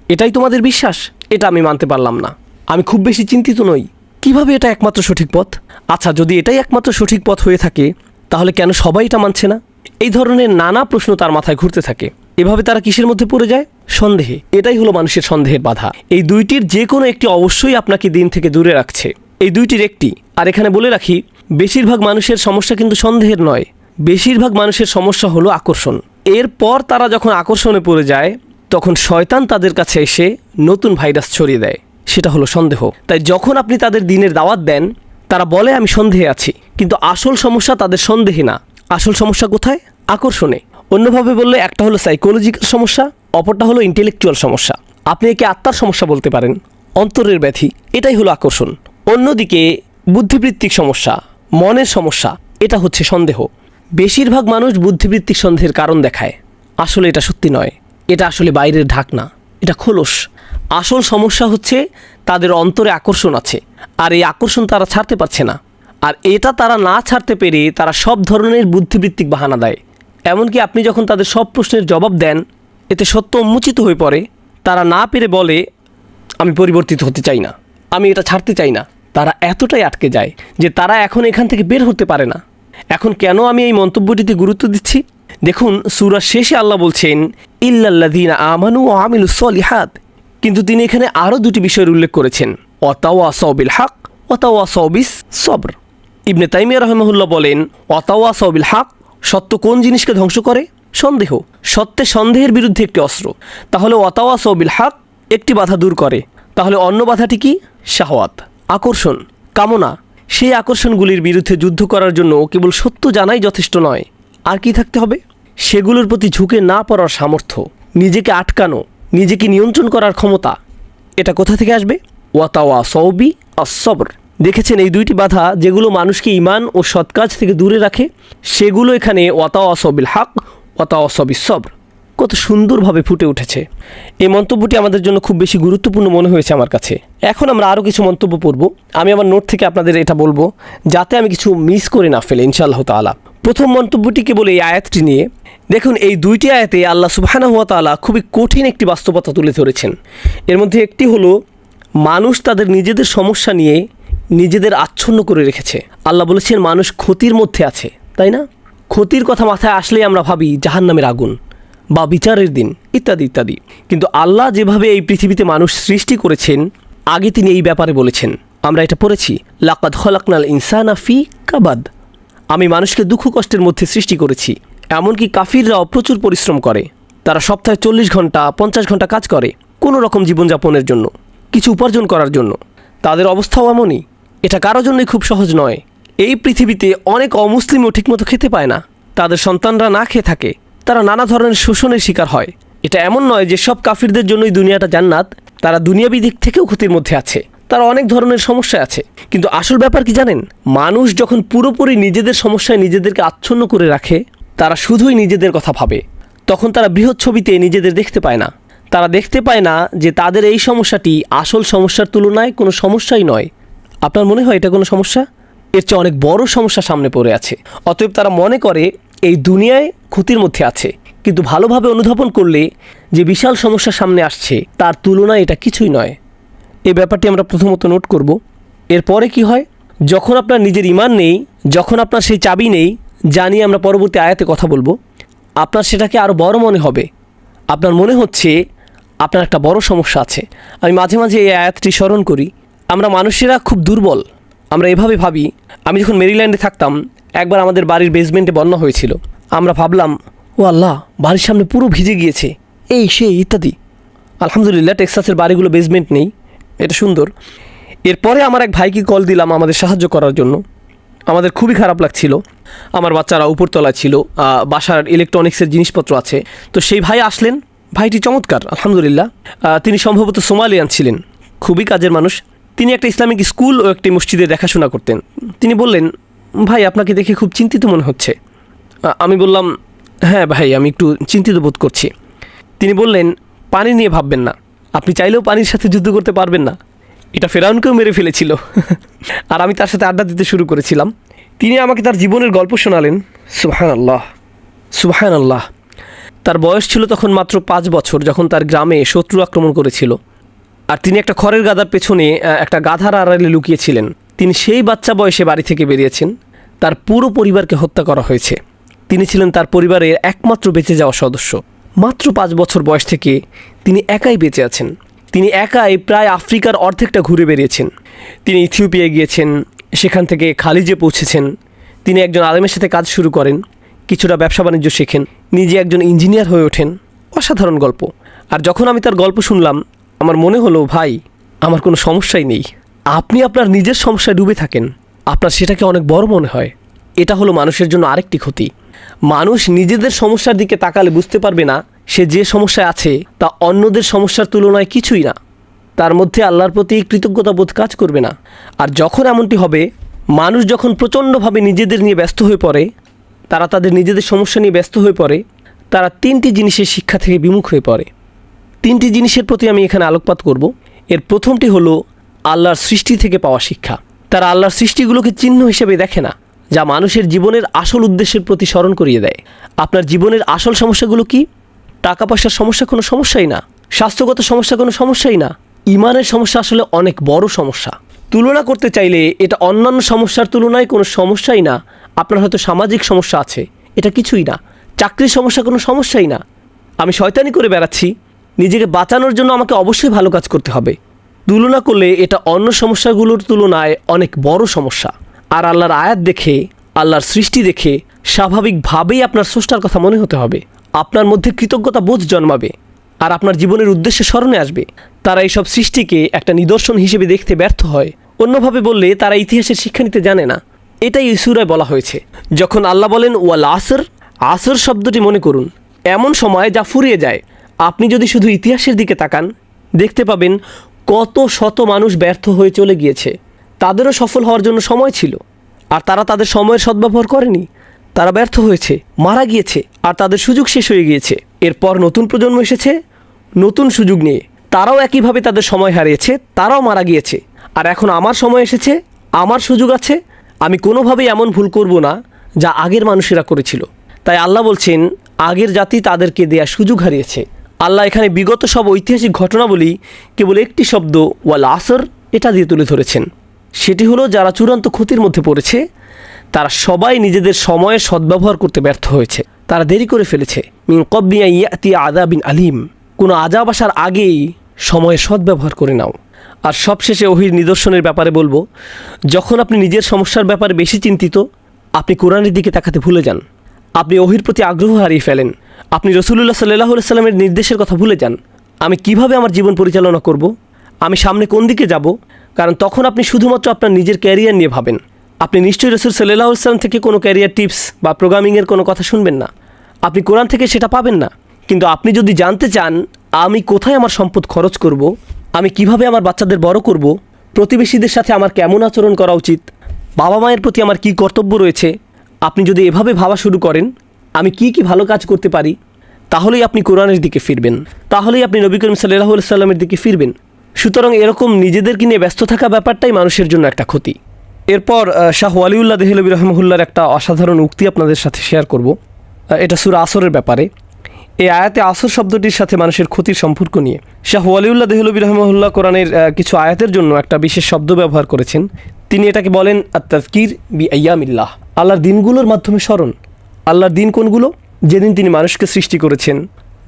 এটাই তোমাদের বিশ্বাস? এটা আমি মানতে পারলাম না। আমি খুব বেশি চিন্তিত নই, কিভাবে এটা একমাত্র সঠিক পথ? আচ্ছা, যদি এটাই একমাত্র সঠিক পথ হয়ে থাকে, তাহলে কেন সবাই এটা মানছে না? এই ধরনের নানা প্রশ্ন তার মাথায় ঘুরতে থাকে। এভাবে তারা কিসের মধ্যে পড়ে যায়? সন্দেহে। এটাই হলো মানুষের সন্দেহের বাধা। এই দুইটির যে কোনো একটি অবশ্যই আপনাকে দিন থেকে দূরে রাখছে, এই দুইটির একটি। আর এখানে বলে রাখি, বেশিরভাগ মানুষের সমস্যা কিন্তু সন্দেহের নয়, বেশিরভাগ মানুষের সমস্যা হলো আকর্ষণ। এরপর তারা যখন আকর্ষণে পড়ে যায়, তখন শয়তান তাদের কাছে এসে নতুন ভাইরাস ছড়িয়ে দেয়, সেটা হলো সন্দেহ। তাই যখন আপনি তাদের দিনের দাওয়াত দেন, তারা বলে আমি সন্দেহে আছি, কিন্তু আসল সমস্যা তাদের সন্দেহে না। আসল সমস্যা কোথায়? আকর্ষণে। অন্যভাবে বললে, একটা হলো সাইকোলজিক্যাল সমস্যা, অপরটা হলো ইন্টেলেকচুয়াল সমস্যা। আপনি একে আত্মার সমস্যা বলতে পারেন, অন্তরের ব্যাধি, এটাই হলো আকর্ষণ। অন্যদিকে বুদ্ধিবৃত্তিক সমস্যা, মনের সমস্যা, এটা হচ্ছে সন্দেহ। বেশিরভাগ মানুষ বুদ্ধিবৃত্তিক সন্দেহের কারণ দেখায়, আসলে এটা সত্যি নয়, এটা আসলে বাইরের ঢাকনা, এটা খোলস। আসল সমস্যা হচ্ছে তাদের অন্তরে আকর্ষণ আছে, আর এই আকর্ষণ তারা ছাড়তে পারছে না। আর এটা তারা না ছাড়তে পেরে তারা সব ধরনের বুদ্ধিবৃত্তিক বাহানা দেয়। এমনকি আপনি যখন তাদের সব প্রশ্নের জবাব দেন, এতে সত্য উন্মোচিত হয়ে পড়ে, তারা না পেরে বলে আমি পরিবর্তিত হতে চাই না, আমি এটা ছাড়তে চাই না। তারা এতটাই আটকে যায় যে তারা এখন এখান থেকে বের হতে পারে না। এখন কেন আমি এই মন্তব্যটিতে গুরুত্ব দিচ্ছি? দেখুন, সূরার শেষে আল্লাহ বলছেন ইল্লাল্লাযীনা আমানু ওয়া আমিলুস সলিহাত, কিন্তু তিনি এখানে আরও দুটি বিষয়ের উল্লেখ করেছেন, ওয়াতাওয়াসাউ বিল হক ওয়াতাওয়াসাউ বিস সবর। ইবনে তাইমিয়া রাহিমাহুল্লাহ বলেন, ওয়াতাওয়াসাউ বিল হক, সত্য কোন জিনিসকে ধ্বংস করে? সন্দেহ। সত্যে সন্দেহের বিরুদ্ধে একটি অস্ত্র। তাহলে ওয়াতাওয়াসাউ বিল হক একটি বাধা দূর করে, তাহলে অন্য বাধাটি কি? শাহওয়াত, আকর্ষণ, কামনা। সেই আকর্ষণগুলির বিরুদ্ধে যুদ্ধ করার জন্য কেবল সত্য জানাই যথেষ্ট নয়, আর কি থাকতে হবে? সেগুলোর প্রতি ঝুঁকে না পড়ার সামর্থ্য, নিজেকে আটকানো, নিজেকে নিয়ন্ত্রণ করার ক্ষমতা। এটা কোথা থেকে আসবে? ওয়াতাওয়াসাউ বি আস-সবর। দেখেছেন, এই দুইটি বাধা যেগুলো মানুষকে ঈমান ও সৎকাজ থেকে দূরে রাখে, সেগুলো এখানে ওয়াতাওয়াসাউ বিল হক ওয়াতাওয়াসাউ বিস সবর কত সুন্দরভাবে ফুটে উঠেছে। এই মন্তব্যটি আমাদের জন্য খুব বেশি গুরুত্বপূর্ণ মনে হয়েছে আমার কাছে। এখন আমরা আরও কিছু মন্তব্য পড়ব। আমি আমার নোট থেকে আপনাদের এটা বলবো যাতে আমি কিছু মিস করে না ফেলে, ইনশাআল্লাহ তাআলা। প্রথম মন্তব্যটি কেবল এই আয়াতটি নিয়ে। দেখুন, এই দুইটি আয়াতে আল্লাহ সুবহানাহু ওয়া তাআলা খুবই কঠিন একটি বাস্তবতা তুলে ধরেছেন। এর মধ্যে একটি হলো, মানুষ তাদের নিজেদের সমস্যা নিয়ে নিজেদের আচ্ছন্ন করে রেখেছে। আল্লাহ বলেছেন মানুষ ক্ষতির মধ্যে আছে, তাই না? ক্ষতির কথা মাথায় আসলেই আমরা ভাবি জাহান্নামের আগুন বা বিচারের দিন ইত্যাদি ইত্যাদি। কিন্তু আল্লাহ যেভাবে এই পৃথিবীতে মানুষ সৃষ্টি করেছেন, আগে তিনি এই ব্যাপারে বলেছেন। আমরা এটা পড়েছি, লাকাদ খলাকনাল ইনসানা ফি কাবাদ। আমি মানুষকে দুঃখ কষ্টের মধ্যে সৃষ্টি করেছি। এমনকি কাফিররাও প্রচুর পরিশ্রম করে। তারা সপ্তাহে 40 ঘন্টা 50 ঘন্টা কাজ করে কোনো রকম জীবনযাপনের জন্য, কিছু উপার্জন করার জন্য। তাদের অবস্থাও এমনই। এটা কারো জন্যই খুব সহজ নয়। এই পৃথিবীতে অনেক অমুসলিমও ঠিকমতো খেতে পায় না, তাদের সন্তানরা না খেয়ে থাকে, তারা নানা ধরনের শোষণের শিকার হয়। এটা এমন নয় যে সব কাফিরদের জন্যই দুনিয়াটা জান্নাত, তারা দুনিয়াবি দিক থেকেও ক্ষতির মধ্যে আছে, তারা অনেক ধরনের সমস্যা আছে। কিন্তু আসল ব্যাপার কি জানেন? মানুষ যখন পুরোপুরি নিজেদের সমস্যায় নিজেদেরকে আচ্ছন্ন করে রাখে, তারা শুধুই নিজেদের কথা ভাবে, তখন তারা বৃহৎ ছবিতে নিজেদের দেখতে পায় না। তারা দেখতে পায় না যে তাদের এই সমস্যাটি আসল সমস্যার তুলনায় কোনো সমস্যাই নয়। আপনার মনে হয় এটা কোনো সমস্যা? এর চেয়ে অনেক বড় সমস্যা সামনে পড়ে আছে। অতএব তারা মনে করে এই দুনিয়ায় ক্ষতির মধ্যে আছে, কিন্তু ভালোভাবে অনুধাবন করলে যে বিশাল সমস্যা সামনে আসছে তার তুলনায় এটা কিছুই নয়। এই ব্যাপারটি আমরা প্রথমত নোট করব। এরপরে কি হয়? যখন আপনার নিজের ঈমান নেই, যখন আপনার সেই চাবি নেই, জানি আমরা পরবর্তী আয়াতে কথা বলবো, আপনার সেটাকে আরও বড় মনে হবে। আপনার মনে হচ্ছে আপনার একটা বড় সমস্যা আছে। আমি মাঝে মাঝে এই আয়াতটি স্মরণ করি। আমরা মানুষেরা খুব দুর্বল। আমরা এভাবে ভাবি। আমি যখন মেরিল্যান্ডে থাকতাম, একবার আমাদের বাড়ির বেসমেন্টে বন্যা হয়েছিল। আমরা ভাবলাম, ও আল্লাহ, বাড়ির সামনে পুরো ভিজে গিয়েছে, এই সেই ইত্যাদি। আলহামদুলিল্লাহ টেক্সাসের বাড়িগুলো বেসমেন্ট নেই, এটা সুন্দর। এরপরে আমার এক ভাইকে কল দিলাম আমাদের সাহায্য করার জন্য। আমাদের খুবই খারাপ লাগছিল। আমার বাচ্চারা উপরতলায় ছিল, বাসার ইলেকট্রনিক্সের জিনিসপত্র আছে। তো সেই ভাই আসলেন। ভাইটি চমৎকার, আলহামদুলিল্লাহ। তিনি সম্ভবত সোমালিয়ান ছিলেন, খুবই কাজের মানুষ। তিনি একটা ইসলামিক স্কুল ও একটি মসজিদে দেখাশোনা করতেন। তিনি বললেন, ভাই আপনাকে দেখে খুব চিন্তিত মনে হচ্ছে। আমি বললাম, হ্যাঁ ভাই, আমি একটু চিন্তিত বোধ করছি। তিনি বললেন, পানি নিয়ে ভাববেন না, আপনি চাইলেও পানির সাথে যুদ্ধ করতে পারবেন না। এটা ফেরাউনকেও মেরে ফেলেছিল। আর আমি তার সাথে আড্ডা দিতে শুরু করেছিলাম। তিনি আমাকে তার জীবনের গল্প শোনালেন। সুবহানাল্লাহ, সুবহানাল্লাহ। তার বয়স ছিল তখন মাত্র 5 বছর, যখন তার গ্রামে শত্রু আক্রমণ করেছিল। আর তিনি একটা খড়ের গাদার পেছনে একটা গাধার আড়ালে লুকিয়েছিলেন। তিনি সেই বাচ্চা বয়সে বাড়ি থেকে বেরিয়েছেন। তার পুরো পরিবারকে হত্যা করা হয়েছে। তিনি ছিলেন তার পরিবারের একমাত্র বেঁচে যাওয়া সদস্য। মাত্র 5 বছর বয়স থেকে তিনি একাই বেঁচে আছেন। তিনি একাই প্রায় আফ্রিকার অর্ধেকটা ঘুরে বেরিয়েছেন। তিনি ইথিওপিয়ায় গিয়েছেন, সেখান থেকে খালিজে পৌঁছেছেন। তিনি একজন আলেমের সাথে কাজ শুরু করেন, কিছুটা ব্যবসা বাণিজ্য শেখেন, নিজে একজন ইঞ্জিনিয়ার হয়ে ওঠেন। অসাধারণ গল্প। আর যখন আমি তার গল্প শুনলাম, আমার মনে হলো, ভাই, আমার কোনো সমস্যাই নেই। আপনি আপনার নিজের সমস্যায় ডুবে থাকেন, আপনার সেটাকে অনেক বড় মনে হয়। এটা হলো মানুষের জন্য আরেকটি ক্ষতি। মানুষ নিজেদের সমস্যার দিকে তাকালে বুঝতে পারবে না সে যে সমস্যায় আছে তা অন্যদের সমস্যার তুলনায় কিছুই না। তার মধ্যে আল্লাহর প্রতি কৃতজ্ঞতাবোধ কাজ করবে না। আর যখন এমনটি হবে, মানুষ যখন প্রচণ্ডভাবে নিজেদের নিয়ে ব্যস্ত হয়ে পড়ে, তারা তাদের নিজেদের সমস্যা নিয়ে ব্যস্ত হয়ে পড়ে, তারা 3টি জিনিসের শিক্ষা থেকে বিমুখ হয়ে পড়ে। 3টি জিনিসের প্রতি আমি এখানে আলোকপাত করব। এর প্রথমটি হলো আল্লাহর সৃষ্টি থেকে পাওয়া শিক্ষা। তারা আল্লাহর সৃষ্টিগুলোকে চিহ্ন হিসেবে দেখে না, যা মানুষের জীবনের আসল উদ্দেশ্যের প্রতি স্মরণ করিয়ে দেয়। আপনার জীবনের আসল সমস্যাগুলো কি? টাকা পয়সার সমস্যা কোনো সমস্যাই না, স্বাস্থ্যগত সমস্যা কোনো সমস্যাই না, ইমানের সমস্যা আসলে অনেক বড় সমস্যা। তুলনা করতে চাইলে এটা অন্যান্য সমস্যার তুলনায় কোনো সমস্যাই না। আপনার হয়তো সামাজিক সমস্যা আছে, এটা কিছুই না। চাকরির সমস্যা কোনো সমস্যাই না। আমি শয়তানি করে বেড়াচ্ছি, নিজেকে বাঁচানোর জন্য আমাকে অবশ্যই ভালো কাজ করতে হবে। তুলনা করলে এটা অন্য সমস্যাগুলোর তুলনায় অনেক বড় সমস্যা। আর আল্লাহর আয়াত দেখে, আল্লাহর সৃষ্টি দেখে স্বাভাবিকভাবেই আপনার স্রষ্টার কথা মনে হতে হবে। আপনার মধ্যে কৃতজ্ঞতা বোধ জন্মাবে আর আপনার জীবনের উদ্দেশ্যে স্মরণে আসবে। তারা এইসব সৃষ্টিকে একটা নিদর্শন হিসেবে দেখতে ব্যর্থ হয়। অন্যভাবে বললে তারা ইতিহাসের শিক্ষা নিতে জানে না। এটাই এই সূরায় বলা হয়েছে। যখন আল্লাহ বলেন ওয়াল আসর, আসর শব্দটি মনে করুন এমন সময় যা ফুরিয়ে যায়। আপনি যদি শুধু ইতিহাসের দিকে তাকান, দেখতে পাবেন কত শত মানুষ ব্যর্থ হয়ে চলে গিয়েছে। তাদেরও সফল হওয়ার জন্য সময় ছিল, আর তারা তাদের সময়ের সদ্ব্যবহার করেনি। তারা ব্যর্থ হয়েছে, মারা গিয়েছে, আর তাদের সুযোগ শেষ হয়ে গিয়েছে। এরপর নতুন প্রজন্ম এসেছে নতুন সুযোগ নিয়ে, তারাও একইভাবে তাদের সময় হারিয়েছে, তারাও মারা গিয়েছে। আর এখন আমার সময় এসেছে, আমার সুযোগ আছে, আমি কোনোভাবেই এমন ভুল করব না যা আগের মানুষেরা করেছিল। তাই আল্লাহ বলছেন আগের জাতি তাদেরকে দেয়া সুযোগ হারিয়েছে। আল্লাহ এখানে বিগত সব ঐতিহাসিক ঘটনাবলী কেবল একটি শব্দ ওয়াল আসর এটা দিয়ে তুলে ধরেছেন। সেটি হলো যারা চূড়ান্ত ক্ষতির মধ্যে পড়েছে, তারা সবাই নিজেদের সময়ের সদ্ব্যবহার করতে ব্যর্থ হয়েছে। তারা দেরি করে ফেলেছে। মিন কবলিয়া ইয়াতি আযাবিন আলিম, কোনো আযাব আসার আগেই সময়ের সদ্ব্যবহার করে নাও। আর সবশেষে ওহির নিদর্শনের ব্যাপারে বলবো, যখন আপনি নিজের সমস্যার ব্যাপারে বেশি চিন্তিত, আপনি কোরআনের দিকে তাকাতে ভুলে যান। আপনি ওহির প্রতি আগ্রহ হারিয়ে ফেলেন। আপনি রাসূলুল্লাহ সাল্লাল্লাহু আলাইহি সাল্লামের নির্দেশের কথা ভুলে যান। আমি কিভাবে আমার জীবন পরিচালনা করব, আমি সামনে কোন দিকে যাব, কারণ তখন আপনি শুধুমাত্র আপনার নিজের ক্যারিয়ার নিয়ে ভাবেন। আপনি নিশ্চয়ই রাসূল সাল্লাল্লাহু আলাইহি সাল্লাম থেকে কোনো ক্যারিয়ার টিপস বা প্রোগ্রামিংয়ের কোনো কথা শুনবেন না। আপনি কোরআন থেকে সেটা পাবেন না। কিন্তু আপনি যদি জানতে চান আমি কোথায় আমার সম্পদ খরচ করব, আমি কিভাবে আমার বাচ্চাদের বড় করব, প্রতিবেশীদের সাথে আমার কেমন আচরণ করা উচিত, বাবা মায়ের প্রতি আমার কী কর্তব্য রয়েছে, আপনি যদি এভাবে ভাবা শুরু করেন আমি কি কি ভালো কাজ করতে পারি, তাহলেই আপনি কোরআনের দিকে ফিরবেন, তাহলেই আপনি নবী করিম সাল্লাল্লাহু আলাইহি সাল্লামের দিকে ফিরবেন। সুতরাং এরকম নিজেদেরকে নিয়ে ব্যস্ত থাকা ব্যাপারটাই মানুষের জন্য একটা ক্ষতি। এরপর শাহ ওয়ালিউল্লাহ দেহলভী রহমাহুল্লাহর একটা অসাধারণ উক্তি আপনাদের সাথে শেয়ার করব। এটা সূরা আসরের ব্যাপারে। এই আয়াতে আসর শব্দটির সাথে মানুষের ক্ষতির সম্পর্ক নিয়ে শাহ ওয়ালিউল্লাহ দেহলভী রহমাহুল্লাহ কোরআনের কিছু আয়াতের জন্য একটা বিশেষ শব্দ ব্যবহার করেছেন। তিনি এটাকে বলেন আত-তাযকির বি আইয়ামিল্লাহ, আল্লাহর দিনগুলোর মাধ্যমে স্মরণ। আল্লাহর দিন কোনগুলো? যেদিন তিনি মানুষকে সৃষ্টি করেছেন,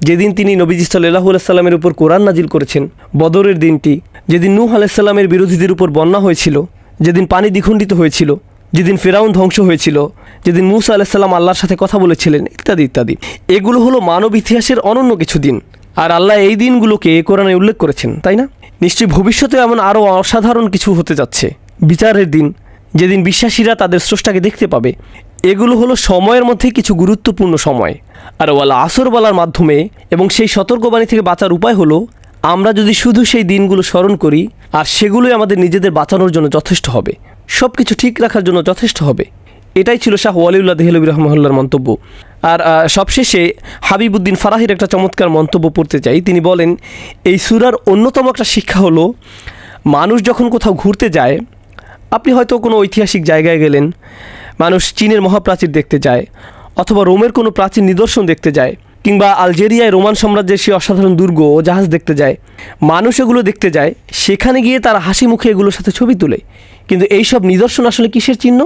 যেদিন তিনি নবীজি সাল্লাল্লাহু আলাইহি সাল্লামের উপর কোরআন নাজিল করেছেন, বদরের দিনটি, যেদিন নূহ আলাইহিস সালামের বিরোধীদের উপর বন্যা হয়েছিল, যেদিন পানি দ্বিখণ্ডিত হয়েছিল, যেদিন ফেরাউন ধ্বংস হয়েছিল, যেদিন মূসা আলাইহিস সালাম আল্লাহর সাথে কথা বলেছিলেন, ইত্যাদি ইত্যাদি। এগুলো হলো মানব ইতিহাসের অনন্য কিছু দিন। আর আল্লাহ এই দিনগুলোকে কোরআনে উল্লেখ করেছেন, তাই না? নিশ্চয়ই ভবিষ্যতে এমন আরও অসাধারণ কিছু হতে যাচ্ছে। বিচারের দিন, যেদিন বিশ্বাসীরা তাদের স্রষ্টাকে দেখতে পাবে। এগুলো হলো সময়ের মধ্যে কিছু গুরুত্বপূর্ণ সময়। আর ওয়াল আসর বলার মাধ্যমে এবং সেই সতর্কবাণী থেকে বাঁচার উপায় হলো আমরা যদি শুধু সেই দিনগুলো স্মরণ করি, আর সেগুলোই আমাদের নিজেদের বাঁচানোর জন্য যথেষ্ট হবে, সব কিছু ঠিক রাখার জন্য যথেষ্ট হবে। এটাই ছিল শাহ ওয়ালিউল্লাহ দেহলভী রহমাহুল্লাহর মন্তব্য। আর সবশেষে হাবিবুদ্দিন ফারাহির একটা চমৎকার মন্তব্য পড়তে চাই। তিনি বলেন এই সূরার অন্যতম একটা শিক্ষা হলো মানুষ যখন কোথাও ঘুরতে যায়, আপনি হয়তো কোনো ঐতিহাসিক জায়গায় গেলেন, মানুষ চীনের মহাপ্রাচীর দেখতে যায়, অথবা রোমের কোনো প্রাচীন নিদর্শন দেখতে যায়, কিংবা আলজেরিয়ায় রোমান সাম্রাজ্যের সেই অসাধারণ দুর্গ ও জাহাজ দেখতে যায়। মানুষ এগুলো দেখতে যায়, সেখানে গিয়ে তারা হাসি মুখে এগুলোর সাথে ছবি তোলে। কিন্তু এইসব নিদর্শন আসলে কিসের চিহ্ন?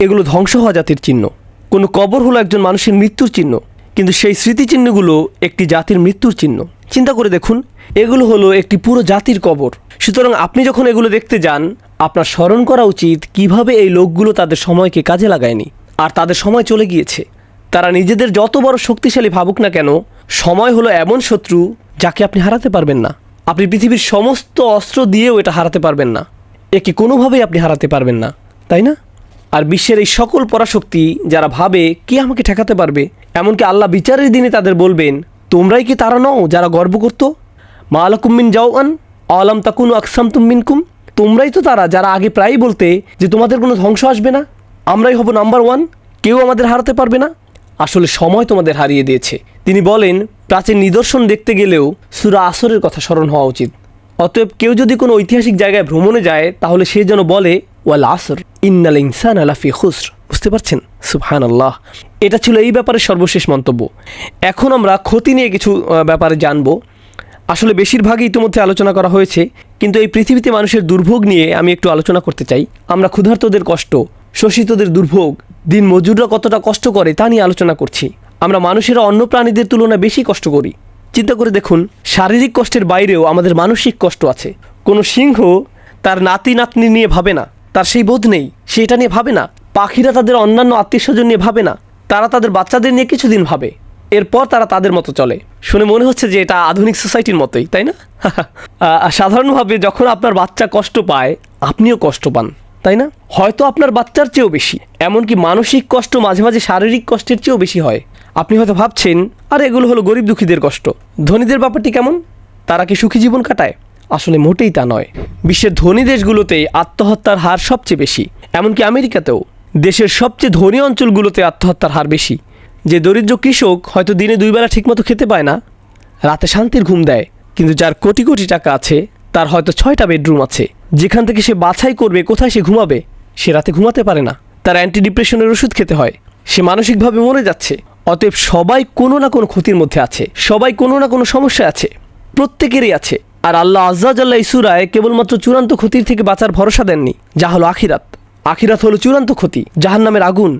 এগুলো ধ্বংস হওয়া জাতির চিহ্ন। কোনো কবর হলো একজন মানুষের মৃত্যুর চিহ্ন, কিন্তু সেই স্মৃতিচিহ্নগুলো একটি জাতির মৃত্যুর চিহ্ন। চিন্তা করে দেখুন, এগুলো হলো একটি পুরো জাতির কবর। সুতরাং আপনি যখন এগুলো দেখতে যান, আপনার স্মরণ করা উচিত কিভাবে এই লোকগুলো তাদের সময়কে কাজে লাগায়নি, আর তাদের সময় চলে গিয়েছে। তারা নিজেদের যত বড় শক্তিশালী ভাবুক না কেন, সময় হলো এমন শত্রু যাকে আপনি হারাতে পারবেন না। আপনি পৃথিবীর সমস্ত অস্ত্র দিয়েও এটা হারাতে পারবেন না। একে কোনোভাবেই আপনি হারাতে পারবেন না, তাই না? আর বিশ্বের এই সকল পরাশক্তি যারা ভাবে কে আমাকে ঠেকাতে পারবে, এমনকি আল্লাহ বিচারের দিনে তাদের বলবেন তোমরাই কি তারা নও যারা গর্ব করত? মা লাকুম মিন জাওয়ান, আলাম তাকুনু আকসামতুম মিনকুম, তোমরাই তো তারা যারা আগে প্রায়ই বলতে যে তোমাদের কোনো ধ্বংস আসবে না, আমরাই হব নাম্বার ওয়ান, কেউ আমাদের হারাতে পারবে না। আসলে সময় তোমাদের হারিয়ে দিয়েছে। তিনি বলেন, প্রাচীন নিদর্শন দেখতে গেলেও সূরা আসরের কথা স্মরণ হওয়া উচিত। অতএব কেউ যদি কোনো ঐতিহাসিক জায়গায় ভ্রমণে যায় তাহলে সে যেন বলে ওয়াল আসর ইন্নাল ইনসানা লাফি খুসর। বুঝতে পারছেন? সুবহানাল্লাহ। এটা ছিল এই ব্যাপারে সর্বশেষ মন্তব্য। এখন আমরা ক্ষতি নিয়ে কিছু ব্যাপারে জানব। আসলে বেশিরভাগই ইতিমধ্যে আলোচনা করা হয়েছে, কিন্তু এই পৃথিবীতে মানুষের দুর্ভোগ নিয়ে আমি একটু আলোচনা করতে চাই। আমরা ক্ষুধার্তদের কষ্ট, শোষিতদের দুর্ভোগ, দিন মজুররা কতটা কষ্ট করে তা নিয়ে আলোচনা করছি। আমরা মানুষেরা অন্য প্রাণীদের তুলনায় বেশি কষ্ট করি। চিন্তা করে দেখুন, শারীরিক কষ্টের বাইরেও আমাদের মানসিক কষ্ট আছে। কোনো সিংহ তার নাতি নাতনি নিয়ে ভাবে না, তার সেই বোধ নেই, সে এটা নিয়ে ভাবে না। পাখিরা তাদের অন্যান্য আত্মীয় স্বজন নিয়ে ভাবে না, তারা তাদের বাচ্চাদের নিয়ে কিছুদিন ভাবে, এরপর তারা তাদের মতো চলে। শুনে মনে হচ্ছে যে এটা আধুনিক সোসাইটির মতোই, তাই না? সাধারণভাবে যখন আপনার বাচ্চা কষ্ট পায় আপনিও কষ্ট পান, তাই না? হয়তো আপনার বাচ্চার চেয়েও বেশি, এমনকি মানসিক কষ্ট মাঝে মাঝে শারীরিক কষ্টের চেয়েও বেশি হয়। আপনি হয়তো ভাবছেন, আর এগুলো হলো গরিব দুঃখীদের কষ্ট, ধনীদের ব্যাপারটি কেমন, তারা কি সুখী জীবন কাটায়? আসলে মোটেই তা নয়। বিশ্বের ধনী দেশগুলোতেই আত্মহত্যার হার সবচেয়ে বেশি, এমনকি আমেরিকাতেও। দেশের সবচেয়ে ধনী অঞ্চলগুলোতে আত্মহত্যার হার বেশি। যে দরিদ্র কৃষক হয়তো দিনে 2 বেলা ঠিকমতো খেতে পায় না, রাতে শান্তির ঘুম দেয়, কিন্তু যার কোটি কোটি টাকা আছে তার হয়তো 6টা বেডরুম আছে, যেখান থেকে সে বাছাই করবে কোথায় সে ঘুমাবে, সে রাতে ঘুমাতে পারে না, তার অ্যান্টি ডিপ্রেশনের ওষুধ খেতে হয়, সে মানসিকভাবে মরে যাচ্ছে। অতএব সবাই কোনো না কোনো ক্ষতির মধ্যে আছে, সবাই কোনো না কোনো সমস্যা আছে, প্রত্যেকেরই আছে। আর আল্লাহ আজ্জা জাল্লা এই সূরায় কেবলমাত্র চূড়ান্ত ক্ষতির থেকে বাঁচার ভরসা দেননি, যা হলো আখিরাত। আখিরাত হলো চূড়ান্ত ক্ষতি, জাহান্নামের আগুন,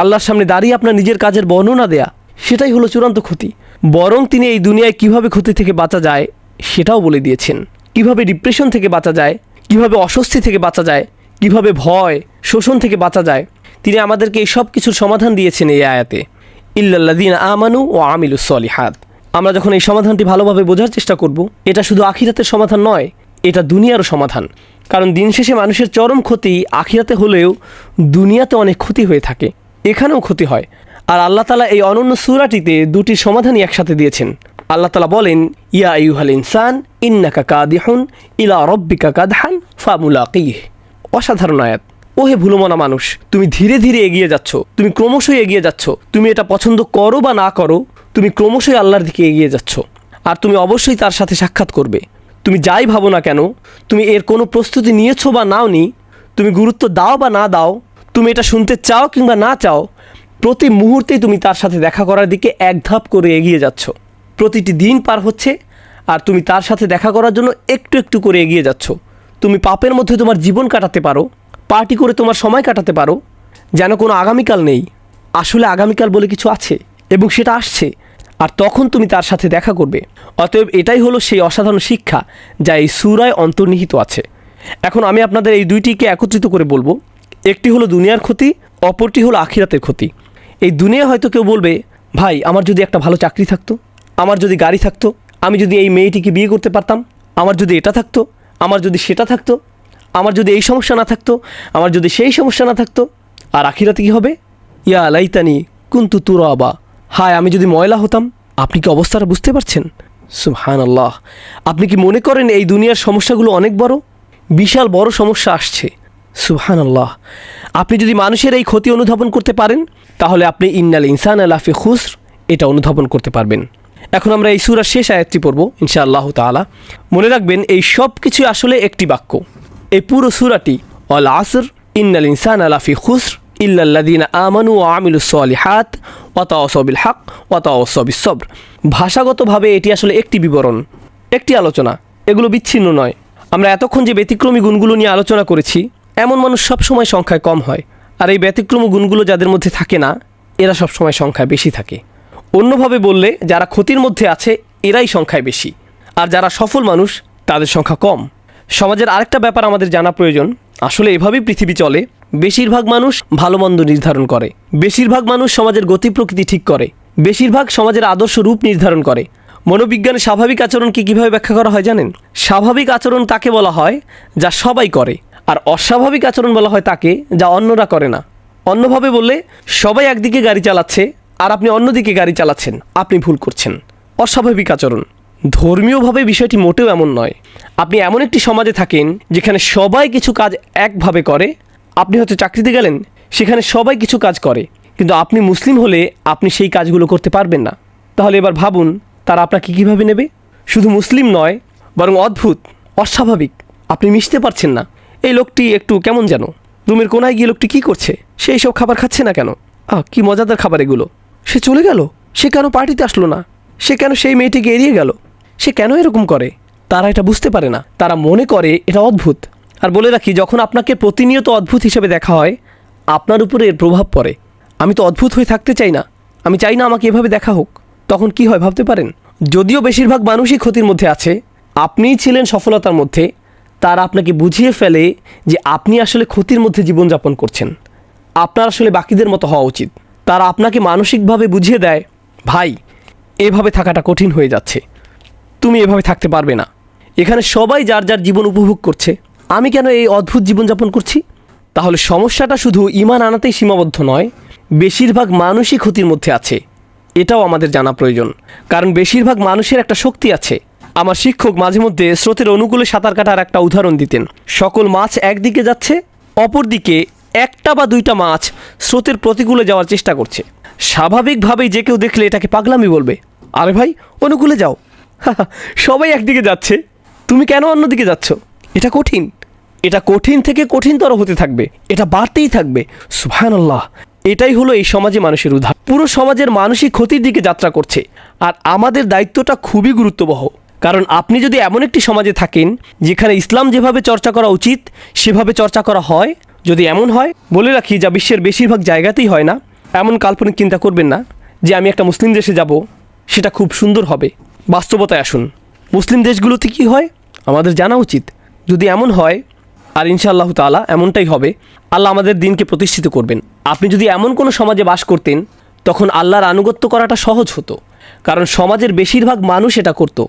আল্লাহর সামনে দাঁড়িয়ে আপনার নিজের কাজের বর্ণনা দেয়া, সেটাই হলো চূড়ান্ত ক্ষতি। বরং তিনি এই দুনিয়ায় কিভাবে ক্ষতি থেকে বাঁচা যায় সেটাও বলে দিয়েছেন। কিভাবে ডিপ্রেশন থেকে বাঁচা যায়, কিভাবে অস্বস্তি থেকে বাঁচা যায়, কিভাবে ভয় শোষণ থেকে বাঁচা যায়, তিনি আমাদেরকে এই সব কিছুর সমাধান দিয়েছেন এই আয়াতে। ইল্লাল্লাযীনা আমানু ওয়া আমিলুস সলিহাত। আমরা যখন এই সমাধানটি ভালোভাবে বোঝার চেষ্টা করব, এটা শুধু আখিরাতের সমাধান নয়, এটা দুনিয়ারও সমাধান। কারণ দিন শেষে মানুষের চরম ক্ষতি আখিরাতে হলেও দুনিয়াতে অনেক ক্ষতি হয়ে থাকে, এখানেও ক্ষতি হয়। আর আল্লাহ তাআলা এই অনন্য সূরাটিতে দুটি সমাধানই একসাথে দিয়েছেন। আল্লাহ তাআলা বলেন, ইয়া আইয়ুহাল ইনসান ইন্নাকা কাদিহুন ইলা রাব্বিকা কাদহান ফামুলাকিহ। অসাধারণ আয়াত। ওহে ভুলমনা মানুষ, তুমি ধীরে ধীরে এগিয়ে যাচ্ছ, তুমি ক্রমশই এগিয়ে যাচ্ছ। তুমি এটা পছন্দ করো বা না করো, তুমি ক্রমশই আল্লাহর দিকে এগিয়ে যাচ্ছ, আর তুমি অবশ্যই তার সাথে সাক্ষাৎ করবে। তুমি যাই ভাবো না কেন, তুমি এর কোনো প্রস্তুতি নিয়েছো বা নাওনি, তুমি গুরুত্ব দাও বা না দাও, তুমি এটা শুনতে চাও কিংবা না চাও, প্রতি মুহূর্তেই তুমি তার সাথে দেখা করার দিকে এক ধাপ করে এগিয়ে যাচ্ছ। প্রতিটি দিন পার হচ্ছে আর তুমি তার সাথে দেখা করার জন্য একটু একটু করে এগিয়ে যাচ্ছ। তুমি পাপের মধ্যে তোমার জীবন কাটাতে পারো, পার্টি করে তোমার সময় কাটাতে পারো, যেন কোনো আগামীকাল নেই। আসলে আগামীকাল বলে কিছু আছে এবং সেটা আসছে, আর তখন তুমি তার সাথে দেখা করবে। অতএব এটাই হলো সেই অসাধারণ শিক্ষা যা এই সূরায় অন্তর্নিহিত আছে। এখন আমি আপনাদের এই দুইটিকে একত্রিত করে বলবো। একটি হলো দুনিয়ার ক্ষতি, অপরটি হলো আখিরাতের ক্ষতি। এই দুনিয়া হয়তো কেউ বলবে, ভাই আমার যদি একটা ভালো চাকরি থাকতো, আমার যদি গাড়ি থাকতো, আমি যদি এই মেয়েটিকে বিয়ে করতে পারতাম, আমার যদি এটা থাকতো, আমার যদি সেটা থাকতো, আমার যদি এই সমস্যা না থাকতো, আমার যদি সেই সমস্যা না থাকতো। আর আখিরাতে কী হবে? ইয়া লাইতানি কুনতু তুরাবা। হায় আমি যদি ময়লা হতাম। আপনি কি অবস্থাটা বুঝতে পারছেন? সুবহানাল্লাহ। আপনি কি মনে করেন এই দুনিয়ার সমস্যাগুলো অনেক বড়? বিশাল বড় সমস্যা আসছে। সুবহানাল্লাহ। আপনি যদি মানুষের এই ক্ষতি অনুধাবন করতে পারেন, তাহলে আপনি ইন্নাল ইনসানা লাফি খুসর এটা অনুধাবন করতে পারবেন। এখন আমরা এই সূরার শেষ আয়াতটি পড়ব ইনশাআল্লাহ তাআলা। মনে রাখবেন এই সব কিছু আসলে একটি বাক্য। এই পুরো সূরাটি আল আসর ইন্নাল ইনসানা লাফি খুসর ইল্লাল্লাযীনা আমানু ওয়া আমিলুস সলিহাত ওয়া তাওয়াসাউ বিল হক ওয়া তাওয়াসাউ বিস সবর। ভাষাগতভাবে এটি আসলে একটি বিবরণ, একটি আলোচনা, এগুলো বিচ্ছিন্ন নয়। আমরা এতক্ষণ যে ব্যতিক্রমী গুণগুলো নিয়ে আলোচনা করেছি, এমন মানুষ সবসময় সংখ্যায় কম হয়, আর এই ব্যতিক্রমী গুণগুলো যাদের মধ্যে থাকে না, এরা সবসময় সংখ্যায় বেশি থাকে। অন্যভাবে বললে, যারা ক্ষতির মধ্যে আছে এরাই সংখ্যায় বেশি, আর যারা সফল মানুষ তাদের সংখ্যা কম। সমাজের আরেকটা ব্যাপার আমাদের জানা প্রয়োজন। আসলে এভাবেই পৃথিবী চলে। বেশিরভাগ মানুষ ভালো মন্দ নির্ধারণ করে, বেশিরভাগ মানুষ সমাজের গতি প্রকৃতি ঠিক করে, বেশিরভাগ সমাজের আদর্শ রূপ নির্ধারণ করে। মনোবিজ্ঞানে স্বাভাবিক আচরণকে কীভাবে ব্যাখ্যা করা হয় জানেন? স্বাভাবিক আচরণ তাকে বলা হয় যা সবাই করে, আর অস্বাভাবিক আচরণ বলা হয় তাকে যা অন্যরা করে না। অন্যভাবে বললে, সবাই একদিকে গাড়ি চালাচ্ছে আর আপনি অন্যদিকে গাড়ি চালাচ্ছেন, আপনি ভুল করছেন। অস্বাভাবিক আচরণ। ধর্মীয়ভাবে বিষয়টি মোটেও এমন নয়। আপনি এমন একটি সমাজে থাকেন যেখানে সবাই কিছু কাজ একভাবে করে। আপনি হয়তো চাকরিতে গেলেন, সেখানে সবাই কিছু কাজ করে, কিন্তু আপনি মুসলিম হলে আপনি সেই কাজগুলো করতে পারবেন না। তাহলে এবার ভাবুন তারা আপনাকে কীভাবে নেবে? শুধু মুসলিম নয়, বরং অদ্ভুত, অস্বাভাবিক। আপনি মিশতে পারছেন না। এই লোকটি একটু কেমন যেন, রুমের কোনায় গিয়ে লোকটি কী করছে? সে এইসব খাবার খাচ্ছে না কেন? কি মজাদার খাবার এগুলো। সে চলে গেল, সে কেন পার্টিতে আসলো না? সে কেন সেই মেয়েটিকে এড়িয়ে গেল? সে কেন এরকম করে? তারা এটা বুঝতে পারে না, তারা মনে করে এটা অদ্ভুত। আর বলে রাখি, যখন আপনাকে প্রতিনিয়ত অদ্ভুত হিসেবে দেখা হয়, আপনার উপরে এর প্রভাব পড়ে। আমি তো অদ্ভুত হয়ে থাকতে চাই না, আমি চাই না আমাকে এভাবে দেখা হোক। তখন কি হয় ভাবতে পারেন? যদিও বেশিরভাগ মানুষই ক্ষতির মধ্যে আছে, আপনিই ছিলেন সফলতার মধ্যে, তারা আপনাকে বুঝিয়ে ফেলে যে আপনি আসলে ক্ষতির মধ্যে জীবনযাপন করছেন। আপনার আসলে বাকিদের মতো হওয়া উচিত। তারা আপনাকে মানসিকভাবে বুঝিয়ে দেয়, ভাই এভাবে থাকাটা কঠিন হয়ে যাচ্ছে, তুমি এভাবে থাকতে পারবে না। এখানে সবাই যার যার জীবন উপভোগ করছে, আমি কেন এই অদ্ভুত জীবনযাপন করছি? তাহলে সমস্যাটা শুধু ঈমান আনাতেই সীমাবদ্ধ নয়, বেশিরভাগ মানুষই ক্ষতির মধ্যে আছে, এটাও আমাদের জানা প্রয়োজন। কারণ বেশিরভাগ মানুষের একটা শক্তি আছে। আমার শিক্ষক মাঝে মধ্যে স্রোতের অনুকূলে সাঁতার কাটার একটা উদাহরণ দিতেন। সকল মাছ একদিকে যাচ্ছে, অপরদিকে একটা বা দুইটা মাছ স্রোতের প্রতিকূলে যাওয়ার চেষ্টা করছে। স্বাভাবিকভাবেই যে কেউ দেখলে এটাকে পাগলামি বলবে, আরে ভাই অনুকূলে যাও, সবাই একদিকে যাচ্ছে, তুমি কেন অন্যদিকে যাচ্ছ? এটা কঠিন, এটা কঠিন থেকে কঠিনতর হতে থাকবে, এটা বাড়তেই থাকবে। সুবহানাল্লাহ। এটাই হলো এই সমাজে মানুষের উদাহরণ। পুরো সমাজের মানুষই ক্ষতির দিকে যাত্রা করছে। আর আমাদের দায়িত্বটা খুবই গুরুত্ববহ। কারণ আপনি যদি এমন একটি সমাজে থাকেন যেখানে ইসলাম যেভাবে চর্চা করা উচিত সেভাবে চর্চা করা হয়, যদি এমন হয়, বলে রাখি যা বিশ্বের বেশিরভাগ জায়গাতেই হয় না, এমন কাল্পনিক চিন্তা করবেন না যে আমি একটা মুসলিম দেশে যাব, সেটা খুব সুন্দর হবে। বাস্তবতায় আসুন, মুসলিম দেশগুলোতে কী হয় আমাদের জানা উচিত। যদি এমন হয়, আর ইনশাআল্লাহ তাআলা এমনটাই হবে, আল্লাহ আমাদের দিনকে প্রতিষ্ঠিত করবেন। আপনি যদি এমন কোনো সমাজে বাস করতেন, তখন আল্লাহর আনুগত্য করাটা সহজ হতো, কারণ সমাজের বেশিরভাগ মানুষ এটা করত।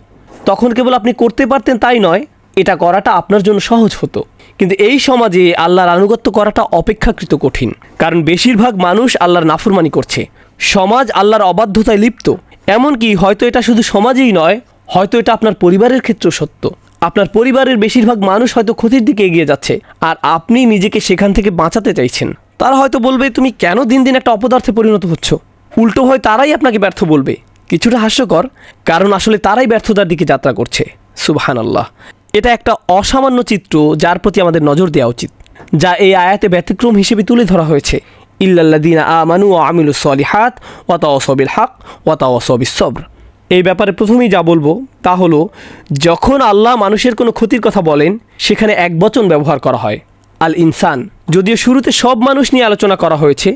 তখন কেবল আপনি করতে পারতেন তাই নয়, এটা করাটা আপনার জন্য সহজ হতো। কিন্তু এই সমাজে আল্লাহর আনুগত্য করাটা অপেক্ষাকৃত কঠিন, কারণ বেশিরভাগ মানুষ আল্লাহর নাফরমানি করছে। সমাজ আল্লাহর অবাধ্যতায় লিপ্ত। এমনকি হয়তো এটা শুধু সমাজেই নয়, হয়তো এটা আপনার পরিবারের ক্ষেত্রেও সত্য। আপনার পরিবারের বেশিরভাগ মানুষ হয়তো ক্ষতির দিকে এগিয়ে যাচ্ছে, আর আপনি নিজেকে সেখান থেকে বাঁচাতে চাইছেন। তারা হয়তো বলবে, তুমি কেন দিন দিন একটা অপদার্থে পরিণত হচ্ছ? উল্টো হয় তারাই আপনাকে ব্যর্থ বলবে। কিছুটা হাস্যকর, কারণ আসলে তারাই ব্যর্থতার দিকে যাত্রা করছে। সুবহানাল্লাহ। এটা একটা অসামান্য চিত্র যার প্রতি আমাদের নজর দেওয়া উচিত, যা এই আয়াতে ব্যতিক্রম হিসেবে তুলে ধরা হয়েছে। ইল্লাল্লাযীনা আমানু ওয়া আমিলুস সলিহাত ওয়া তাওয়াসাউ বিল হক ওয়া তাওয়াসাউ বিস সবর। এই ব্যাপারে প্রথমেই যা বলবো তা হলো, যখন আল্লাহ মানুষের কোনো ক্ষতির কথা বলেন, সেখানে এক বচন ব্যবহার করা হয়, আল ইনসান। যদিও শুরুতে সব মানুষ নিয়ে আলোচনা করা হয়েছে,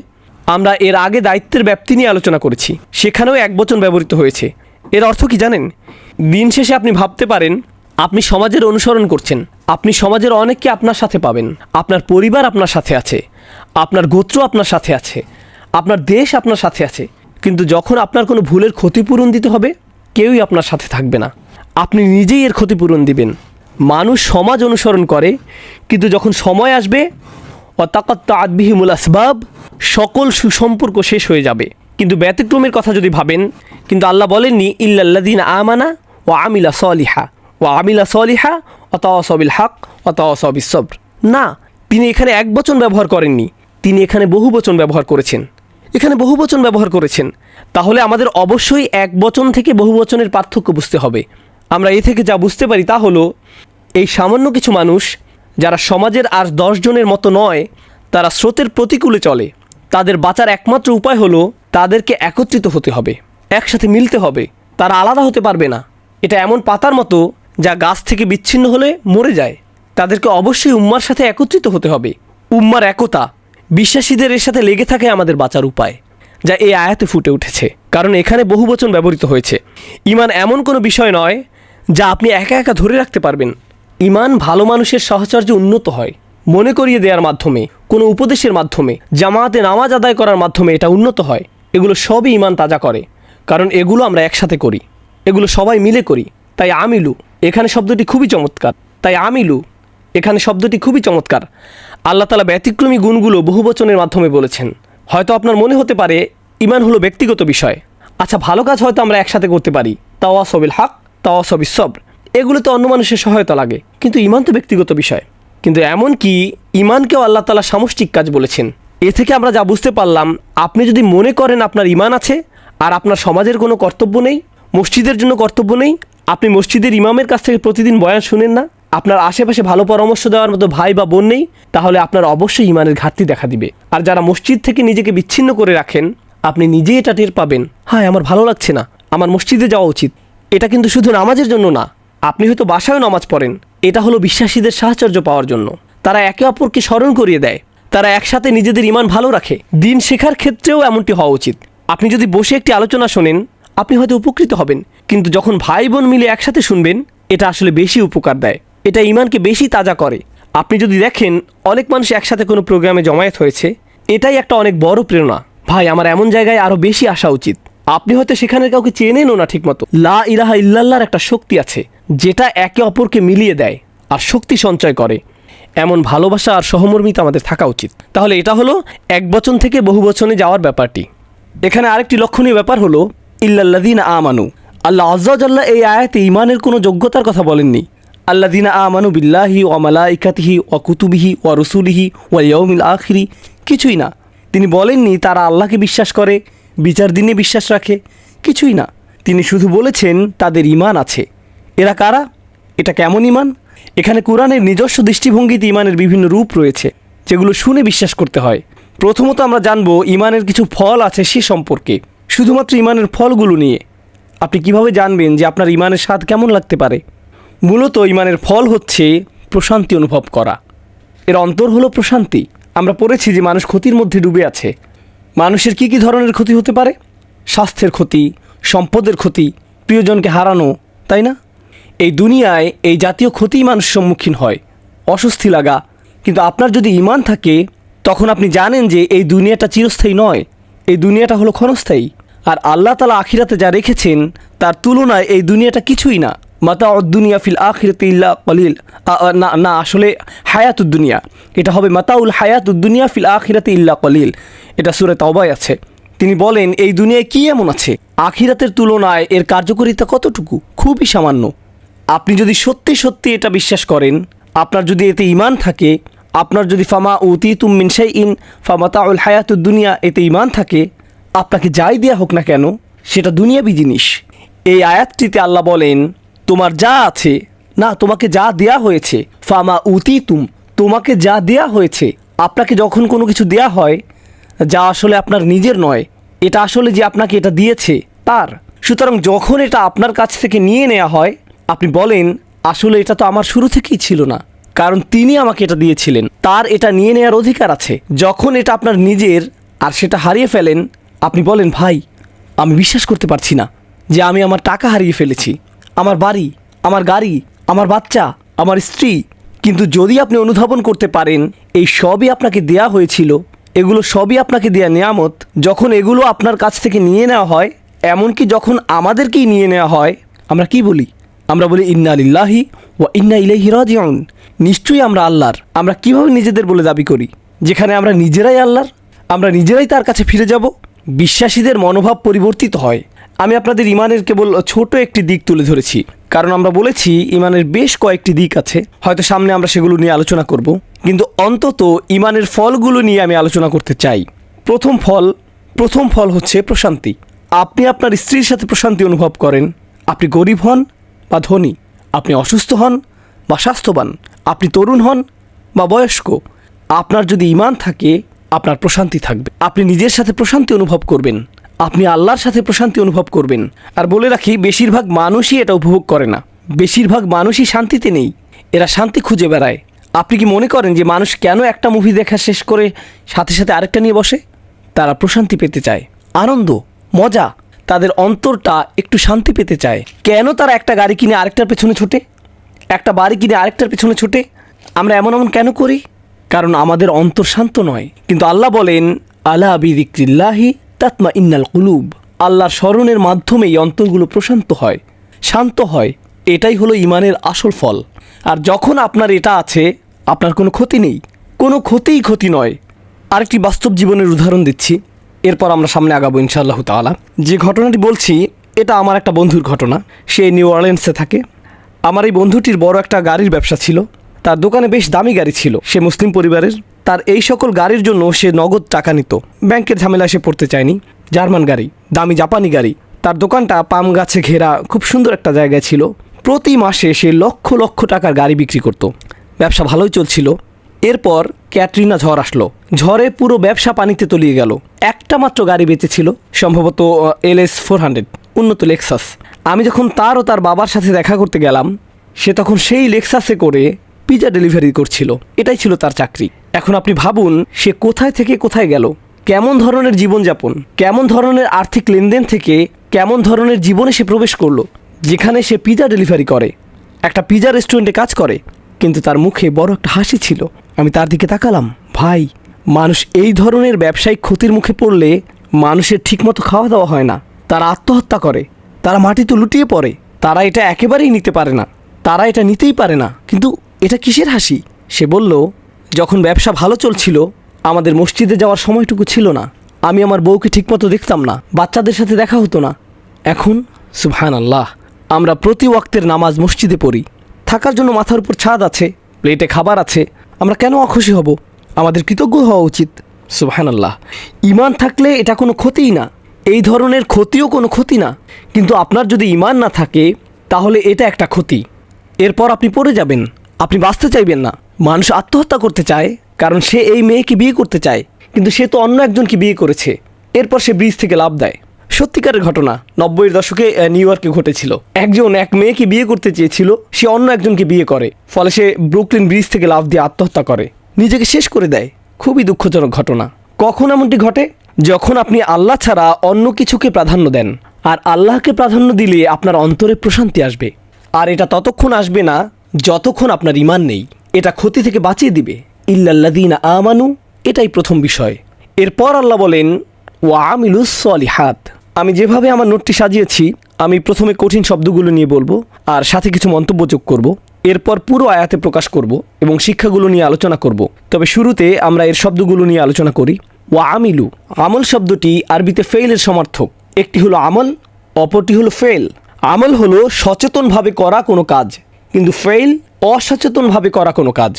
আমরা এর আগে দায়িত্বের ব্যাপ্তি নিয়ে আলোচনা করেছি, সেখানেও এক বচন ব্যবহৃত হয়েছে। এর অর্থ কি জানেন? দিন শেষে আপনি ভাবতে পারেন আপনি সমাজের অনুসরণ করছেন, আপনি সমাজের অনেককে আপনার সাথে পাবেন, আপনার পরিবার আপনার সাথে আছে, আপনার গোত্র আপনার সাথে আছে, আপনার দেশ আপনার সাথে আছে, কিন্তু যখন আপনার কোনো ভুলের ক্ষতিপূরণ দিতে হবে, কেউই আপনার সাথে থাকবে না, আপনি নিজেই এর ক্ষতিপূরণ দিবেন। মানুষ সমাজ অনুসরণ করে, কিন্তু যখন সময় আসবে, ওয়াতাকাত্তাআত বিহিমুল আসবাব, সকল সুসম্পর্ক শেষ হয়ে যাবে। কিন্তু ব্যতিক্রমের কথা যদি ভাবেন, কিন্তু আল্লাহ বলেননি ইল্লাল্লাযীনা আমানা ওয়া আমিলা সলিহা ওয়া তাওয়াসাউ বিল হক ওয়া তাওয়াসাউ বিস সবর। না, তিনি এখানে এক বচন ব্যবহার করেননি, তিনি এখানে বহু বচন ব্যবহার করেছেন। তাহলে আমাদের অবশ্যই এক বচন থেকে বহু বচনের পার্থক্য বুঝতে হবে। আমরা এ থেকে যা বুঝতে পারি তা হলো, এই সামান্য কিছু মানুষ যারা সমাজের আর 10 জনের মতো নয়, তারা স্রোতের প্রতিকূলে চলে। তাদের বাঁচার একমাত্র উপায় হলো তাদেরকে একত্রিত হতে হবে, একসাথে মিলতে হবে। তারা আলাদা হতে পারবে না। এটা এমন পাতার মতো যা গাছ থেকে বিচ্ছিন্ন হলে মরে যায়। তাদেরকে অবশ্যই উম্মার সাথে একত্রিত হতে হবে। উম্মার একতা, বিশ্বাসীদের এর সাথে লেগে থাকে আমাদের বাঁচার উপায়, যা এই আয়াতে ফুটে উঠেছে। কারণ এখানে বহু বচন ব্যবহৃত হয়েছে। ঈমান এমন কোনো বিষয় নয় যা আপনি একা একা ধরে রাখতে পারবেন। ঈমান ভালো মানুষের সাহচর্যে উন্নত হয়, মনে করিয়ে দেওয়ার মাধ্যমে, কোনো উপদেশের মাধ্যমে, জামাতে নামাজ আদায় করার মাধ্যমে এটা উন্নত হয়। এগুলো সবই ঈমান তাজা করে, কারণ এগুলো আমরা একসাথে করি, এগুলো সবাই মিলে করি। তাই আমিলু এখানে শব্দটি খুবই চমৎকার। আল্লাহ তাআলা ব্যতিক্রমী গুণগুলো বহু বচনের মাধ্যমে বলেছেন। হয়তো আপনার মনে হতে পারে ঈমান হলো ব্যক্তিগত বিষয়। আচ্ছা, ভালো কাজ হয়তো আমরা একসাথে করতে পারি, তাওয়াসাউ বিল হক তাওয়াসাউ বিস-সবর। এগুলোতে অন্য মানুষের সহায়তা লাগে, কিন্তু ঈমান তো ব্যক্তিগত বিষয়। কিন্তু এমন কি ঈমানকেও আল্লাহ তাআলা সামষ্টিক কাজ বলেছেন। এ থেকে আমরা যা বুঝতে পারলাম, আপনি যদি মনে করেন আপনার ঈমান আছে আর আপনার সমাজের কোনো কর্তব্য নেই, মসজিদের জন্য কর্তব্য নেই, আপনি মসজিদের ইমামের কাছ থেকে প্রতিদিন বয়ান শুনেন না, আপনার আশেপাশে ভালো পরামর্শ দেওয়ার মতো ভাই বা বোন নেই, তাহলে আপনার অবশ্যই ঈমানের ঘাটতি দেখা দিবে। আর যারা মসজিদ থেকে নিজেকে বিচ্ছিন্ন করে রাখেন, আপনি নিজেই এটা টের পাবেন, হায় আমার ভালো লাগছে না, আমার মসজিদে যাওয়া উচিত। এটা কিন্তু শুধু নামাজের জন্য না, আপনি হয়তো বাসায়ও নামাজ পড়েন, এটা হলো বিশ্বাসীদের সাহচর্য পাওয়ার জন্য। তারা একে অপরকে স্মরণ করিয়ে দেয়, তারা একসাথে নিজেদের ঈমান ভালো রাখে। দিন শেখার ক্ষেত্রেও এমনটি হওয়া উচিত। আপনি যদি বসে একটি আলোচনা শোনেন, আপনি হয়তো উপকৃত হবেন, কিন্তু যখন ভাই বোন মিলে একসাথে শুনবেন, এটা আসলে বেশি উপকার দেয়, এটা ঈমানকে বেশি তাজা করে। আপনি যদি দেখেন অনেক মানুষ একসাথে কোনো প্রোগ্রামে জমায়েত হয়েছে, এটাই একটা অনেক বড় প্রেরণা, ভাই আমার এমন জায়গায় আরও বেশি আসা উচিত। আপনি হয়তো সেখানে কাউকে চেনেনও না ঠিকমতো। লা ইলাহা ইল্লাল্লাহর একটা শক্তি আছে, যেটা একে অপরকে মিলিয়ে দেয় আর শক্তি সঞ্চয় করে। এমন ভালোবাসা আর সহমর্মিতা আমাদের থাকা উচিত। তাহলে এটা হলো এক বচন থেকে বহু বচনে যাওয়ার ব্যাপারটি। এখানে আরেকটি লক্ষণীয় ব্যাপার হলো ইল্লাল্লাযীনা আমানু। আল্লাহ আযজা ওয়া জাল্লা এই আয়াতে ঈমানের কোনো যোগ্যতার কথা বলেননি। আল্লাযীনা আমানু বিল্লাহি ওয়া মালাইকাতিহি ওয়া কুতুবিহি ওয়া রুসুলিহি ওয়াল ইয়াউমিল আখিরি, কিছুই না। তিনি বলেননি তারা আল্লাহকে বিশ্বাস করে, বিচার দিনে বিশ্বাস রাখে, কিছুই না। তিনি শুধু বলেছেন তাদের ঈমান আছে। এরা কারা? এটা কেমন ঈমান? এখানে কোরআনের নিজস্ব দৃষ্টিভঙ্গিতে ঈমানের বিভিন্ন রূপ রয়েছে, যেগুলো শুনে বিশ্বাস করতে হয়। প্রথমত আমরা জানব ঈমানের কিছু ফল আছে সে সম্পর্কে। শুধুমাত্র ঈমানের ফলগুলো নিয়ে আপনি কিভাবে জানবেন যে আপনার ঈমানের স্বাদ কেমন লাগতে পারে? মূলত ঈমানের ফল হচ্ছে প্রশান্তি অনুভব করা। এর অন্তর হলো প্রশান্তি। আমরা পড়েছি যে মানুষ ক্ষতির মধ্যে ডুবে আছে। মানুষের কি কি ধরনের ক্ষতি হতে পারে? স্বাস্থ্যের ক্ষতি, সম্পদের ক্ষতি, প্রিয়জনকে হারানো, তাই না? এই দুনিয়ায় এই জাতীয় ক্ষতিই মানুষ সম্মুখীন হয়, অস্বস্তি লাগা। কিন্তু আপনার যদি ঈমান থাকে, তখন আপনি জানেন যে এই দুনিয়াটা চিরস্থায়ী নয়, এই দুনিয়াটা হলো ক্ষণস্থায়ী। আর আল্লাহ তাআলা আখিরাতে যা রেখেছেন তার তুলনায় এই দুনিয়াটা কিছুই না। মাতাউদ দুনিয়া ফিল আখিরাতি ইল্লা কলিল। না আসলে হায়াতুদ দুনিয়া, এটা হবে মাতাউল হায়াতুদ দুনিয়া ফিল আখিরাতি ইল্লা কলিল। এটা সূরা তাওবায় আছে। তিনি বলেন এই দুনিয়ায় কি এমন আছে, আখিরাতের তুলনায় এর কার্যকারিতা কতটুকু? খুবই সামান্য। আপনি যদি সত্যি সত্যি এটা বিশ্বাস করেন, আপনার যদি এতে ঈমান থাকে, আপনার যদি ফামা উতিতুম মিন শাইইন ফামাতাউল হায়াতুদ দুনিয়া এতে ঈমান থাকে, আপনাকে যাই দেয়া হোক না কেন সেটা দুনিয়াবি জিনিস। এই আয়াতটিতে আল্লাহ বলেন তোমার যা আছে, না তোমাকে যা দেয়া হয়েছে, ফামা উতিতুম তোমাকে যা দেয়া হয়েছে। আপনাকে যখন কোনো কিছু দেয়া হয় যা আসলে আপনার নিজের নয়, এটা আসলে যে আপনাকে এটা দিয়েছে তার। সুতরাং যখন এটা আপনার কাছ থেকে নিয়ে নেওয়া হয়, আপনি বলেন আসলে এটা তো আমার শুরু থেকেই ছিল না, কারণ তিনি আমাকে এটা দিয়েছিলেন, তার এটা নিয়ে নেওয়ার অধিকার আছে। যখন এটা আপনার নিজের আর সেটা হারিয়ে ফেলেন, আপনি বলেন ভাই আমি বিশ্বাস করতে পারছি না যে আমি আমার টাকা হারিয়ে ফেলেছি, আমার বাড়ি, আমার গাড়ি, আমার বাচ্চা, আমার স্ত্রী। কিন্তু যদি আপনি অনুধাবন করতে পারেন এই সবই আপনাকে দেয়া হয়েছিল, এগুলো সবই আপনাকে দেয়া নিয়ামত, যখন এগুলো আপনার কাছ থেকে নিয়ে নেওয়া হয়, এমনকি যখন আমাদেরকেই নিয়ে নেওয়া হয়, আমরা কি বলি? আমরা বলি ইন্না লিল্লাহি ওয়া ইন্না ইলাইহি রাজিউন। নিশ্চয়ই আমরা আল্লাহর। আমরা কিভাবে নিজেদের বলে দাবি করি, যেখানে আমরা নিজেরাই আল্লাহর, আমরা নিজেরাই তার কাছে ফিরে যাব? বিশ্বাসীদের মনোভাব পরিবর্তিত হয়। আমি আপনাদের ঈমানের কেবল ছোট একটি দিক তুলে ধরেছি, কারণ আমরা বলেছি ঈমানের বেশ কয়েকটি দিক আছে, হয়তো সামনে আমরা সেগুলো নিয়ে আলোচনা করব, কিন্তু অন্তত ঈমানের ফলগুলো নিয়ে আমি আলোচনা করতে চাই। প্রথম ফল হচ্ছে প্রশান্তি। আপনি আপনার স্ত্রীর সাথে প্রশান্তি অনুভব করেন। আপনি গরিব হন বা ধনী, আপনি অসুস্থ হন বা স্বাস্থ্যবান, আপনি তরুণ হন বা বয়স্ক, আপনার যদি ঈমান থাকে আপনার প্রশান্তি থাকবে। আপনি নিজের সাথে প্রশান্তি অনুভব করবেন, আপনি আল্লাহর সাথে প্রশান্তি অনুভব করবেন। আর বলে রাখি, বেশিরভাগ মানুষই এটা উপভোগ করে না, বেশিরভাগ মানুষই শান্তিতে নেই, এরা শান্তি খুঁজে বেড়ায়। আপনি কি মনে করেন যে মানুষ কেন একটা মুভি দেখা শেষ করে সাথে সাথে আরেকটা নিয়ে বসে? তারা প্রশান্তি পেতে চায়, আনন্দ, মজা, তাদের অন্তরটা একটু শান্তি পেতে চায়। কেন তারা একটা গাড়ি কিনে আরেকটার পেছনে ছোটে, একটা বাড়ি কিনে আরেকটার পেছনে ছোটে? আমরা এমন কেন করি? কারণ আমাদের অন্তর শান্ত নয়। কিন্তু আল্লাহ বলেন আলা বিযিক্রিল্লাহি তাতমাইন্নাল কুলুব। আল্লাহর স্মরণের মাধ্যমেই অন্তরগুলো প্রশান্ত হয়, শান্ত হয়। এটাই হলো ঈমানের আসল ফল। আর যখন আপনার এটা আছে, আপনার কোনো ক্ষতি নেই, কোনো ক্ষতি নয়। আরেকটি বাস্তব জীবনের উদাহরণ দিচ্ছি, এরপর আমরা সামনে আগাবো ইনশাআল্লাহ তাআলা। যে ঘটনাটি বলছি এটা আমার একটা বন্ধুর ঘটনা। সে নিউ অরলিন্সে থাকে। আমার এই বন্ধুটির বড় একটা গাড়ির ব্যবসা ছিল। তার দোকানে বেশ দামি গাড়ি ছিল। সে মুসলিম পরিবারের। তার এই সকল গাড়ির জন্য সে নগদ টাকা নিত। ব্যাংকের ঝামেলায় সে পড়তে চায়নি। জার্মান গাড়ি, দামি জাপানি গাড়ি। তার দোকানটা পাম গাছে ঘেরা খুব সুন্দর একটা জায়গায় ছিল। প্রতি মাসে সে লক্ষ লক্ষ টাকার গাড়ি বিক্রি করত। ব্যবসা ভালোই চলছিল। এরপর ক্যাটরিনা ঝড় আসলো। ঝড়ে পুরো ব্যবসা পানিতে তলিয়ে গেল। একটা মাত্র গাড়ি বেঁচেছিল, সম্ভবত LS 400, উন্নত লেক্সাস। আমি যখন তার ও তার বাবার সাথে দেখা করতে গেলাম, সে তখন সেই লেক্সাসে করে পিজা ডেলিভারি করছিল। এটাই ছিল তার চাকরি। এখন আপনি ভাবুন, সে কোথায় থেকে কোথায় গেল, কেমন ধরনের জীবনযাপন, কেমন ধরনের আর্থিক লেনদেন থেকে কেমন ধরনের জীবনে সে প্রবেশ করলো, যেখানে সে পিজা ডেলিভারি করে, একটা পিজা রেস্টুরেন্টে কাজ করে, কিন্তু তার মুখে বড় একটা হাসি ছিল। আমি তার দিকে তাকালাম। ভাই, মানুষ এই ধরনের ব্যবসায়িক ক্ষতির মুখে পড়লে মানুষের ঠিকমতো খাওয়া দাওয়া হয় না। তারা আত্মহত্যা করে, তারা মাটিতে লুটিয়ে পড়ে। তারা এটা একেবারেই নিতে পারে না, তারা এটা নিতেই পারে না। কিন্তু এটা কিসের হাসি? সে বলল, যখন ব্যবসা ভালো চলছিল, আমাদের মসজিদে যাওয়ার সময়টুকু ছিল না। আমি আমার বউকে ঠিকমতো দেখতাম না, বাচ্চাদের সাথে দেখা হতো না। এখন সুবহানাল্লাহ, আমরা প্রতি ওয়াক্তের নামাজ মসজিদে পড়ি, থাকার জন্য মাথার উপর ছাদ আছে, প্লেটে খাবার আছে। আমরা কেন অখুশি হব? আমাদের কৃতজ্ঞ হওয়া উচিত। সুবহানাল্লাহ, ঈমান থাকলে এটা কোনো ক্ষতিই না, এই ধরনের ক্ষতিও কোনো ক্ষতি না। কিন্তু আপনার যদি ঈমান না থাকে, তাহলে এটা একটা ক্ষতি। এরপর আপনি পড়ে যাবেন, আপনি বাঁচতে চাইবেন না। মানুষ আত্মহত্যা করতে চায় কারণ সে এই মেয়েকে বিয়ে করতে চায়, কিন্তু সে তো অন্য একজনকে বিয়ে করেছে। এরপর সে ব্রিজ থেকে লাফ দেয়। সত্যিকারের ঘটনা, 90-এর দশকে নিউ ইয়র্কে ঘটেছিল। একজন এক মেয়েকে বিয়ে করতে চেয়েছিল, সে অন্য একজনকে বিয়ে করে, ফলে সে ব্রুকলিন ব্রিজ থেকে লাফ দিয়ে আত্মহত্যা করে, নিজেকে শেষ করে দেয়। খুবই দুঃখজনক ঘটনা। কখন এমনটি ঘটে? যখন আপনি আল্লাহ ছাড়া অন্য কিছুকে প্রাধান্য দেন। আর আল্লাহকে প্রাধান্য দিলে আপনার অন্তরে প্রশান্তি আসবে। আর এটা ততক্ষণ আসবে না যতক্ষণ আপনার ঈমান নেই। এটা ক্ষতি থেকে বাঁচিয়ে দিবে। ইল্লাল্লাযীনা আমানু, এটাই প্রথম বিষয়। এরপর আল্লাহ বলেন, ওয়া আমিলুস সলিহাত। আমি যেভাবে আমার নোটটি সাজিয়েছি, আমি প্রথমে কঠিন শব্দগুলো নিয়ে বলবো আর সাথে কিছু মন্তব্য যোগ করব। এরপর পুরো আয়াতে প্রকাশ করব এবং শিক্ষাগুলো নিয়ে আলোচনা করব। তবে শুরুতে আমরা এর শব্দগুলো নিয়ে আলোচনা করি। ওয়া আমিলু, আমল শব্দটি আরবিতে ফেইলের সমার্থক। একটি হলো আমল, অপরটি হলো ফেল। আমল হলো সচেতনভাবে করা কোনো কাজ, কিন্তু ফেইল অসচেতনভাবে করা কোনো কাজ।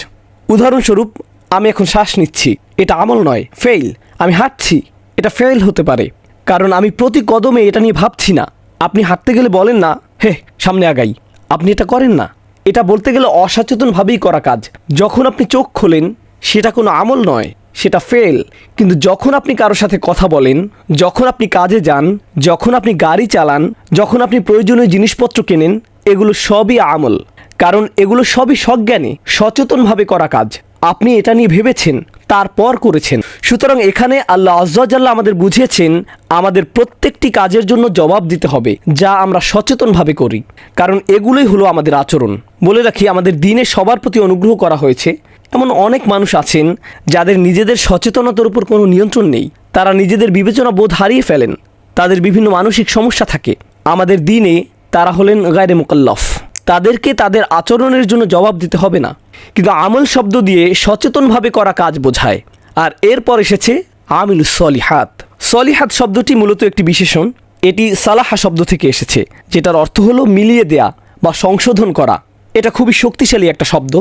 উদাহরণস্বরূপ, আমি এখন শ্বাস নিচ্ছি, এটা আমল নয়, ফেইল। আমি হাঁটছি, এটা ফেইল হতে পারে, কারণ আমি প্রতি কদমে এটা নিয়ে ভাবছি না। আপনি হাঁটতে গেলে বলেন না, হে সামনে আগাই, আপনি এটা করেন না। এটা বলতে গেলে অসচেতনভাবেই করা কাজ। যখন আপনি চোখ খোলেন, সেটা কোনো আমল নয়, সেটা ফেল। কিন্তু যখন আপনি কারোর সাথে কথা বলেন, যখন আপনি কাজে যান, যখন আপনি গাড়ি চালান, যখন আপনি প্রয়োজনীয় জিনিসপত্র কেনেন, এগুলো সবই আমল, কারণ এগুলো সবই সজ্ঞানে সচেতনভাবে করা কাজ। আপনি এটা নিয়ে ভেবেছেন, তারপর করেছেন। সুতরাং এখানে আল্লাহ আজ্জা ওয়া জাল্লা আমাদের বুঝিয়েছেন, আমাদের প্রত্যেকটি কাজের জন্য জবাব দিতে হবে যা আমরা সচেতনভাবে করি, কারণ এগুলোই হলো আমাদের আচরণ। বলে রাখি, আমাদের দিনে সবার প্রতি অনুগ্রহ করা হয়েছে। এমন অনেক মানুষ আছেন যাদের নিজেদের সচেতনতার উপর কোনো নিয়ন্ত্রণ নেই। তারা নিজেদের বিবেচনা বোধ হারিয়ে ফেলেন, তাদের বিভিন্ন মানসিক সমস্যা থাকে। আমাদের দিনে তারা হলেন গায়রে মুকাল্লাফ, তাদেরকে তাদের আচরণের জন্য জবাব দিতে হবে না। কিন্তু আমল শব্দ দিয়ে সচেতনভাবে করা কাজ বোঝায়। আর এরপর এসেছে আমিলুস সলিহাত। সলিহাত শব্দটি মূলত একটি বিশেষণ। এটি সালাহা শব্দ থেকে এসেছে, যেটার অর্থ হলো মিলিয়ে দেয়া বা সংশোধন করা। এটা খুবই শক্তিশালী একটা শব্দ।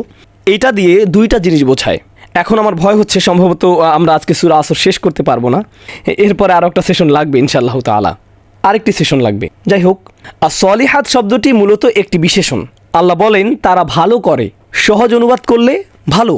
এটা দিয়ে দুইটা জিনিস বোঝায়। এখন আমার ভয় হচ্ছে সম্ভবত আমরা আজকে সূরা আসর শেষ করতে পারবো না। এরপরে আরও একটা সেশন লাগবে ইনশাআল্লাহ তাআলা, আরেকটি সেশন লাগবে। যাই হোক, আর সলিহাত শব্দটি মূলত একটি বিশেষণ। আল্লাহ বলেন তারা ভালো করে। সহজ অনুবাদ করলে ভালো।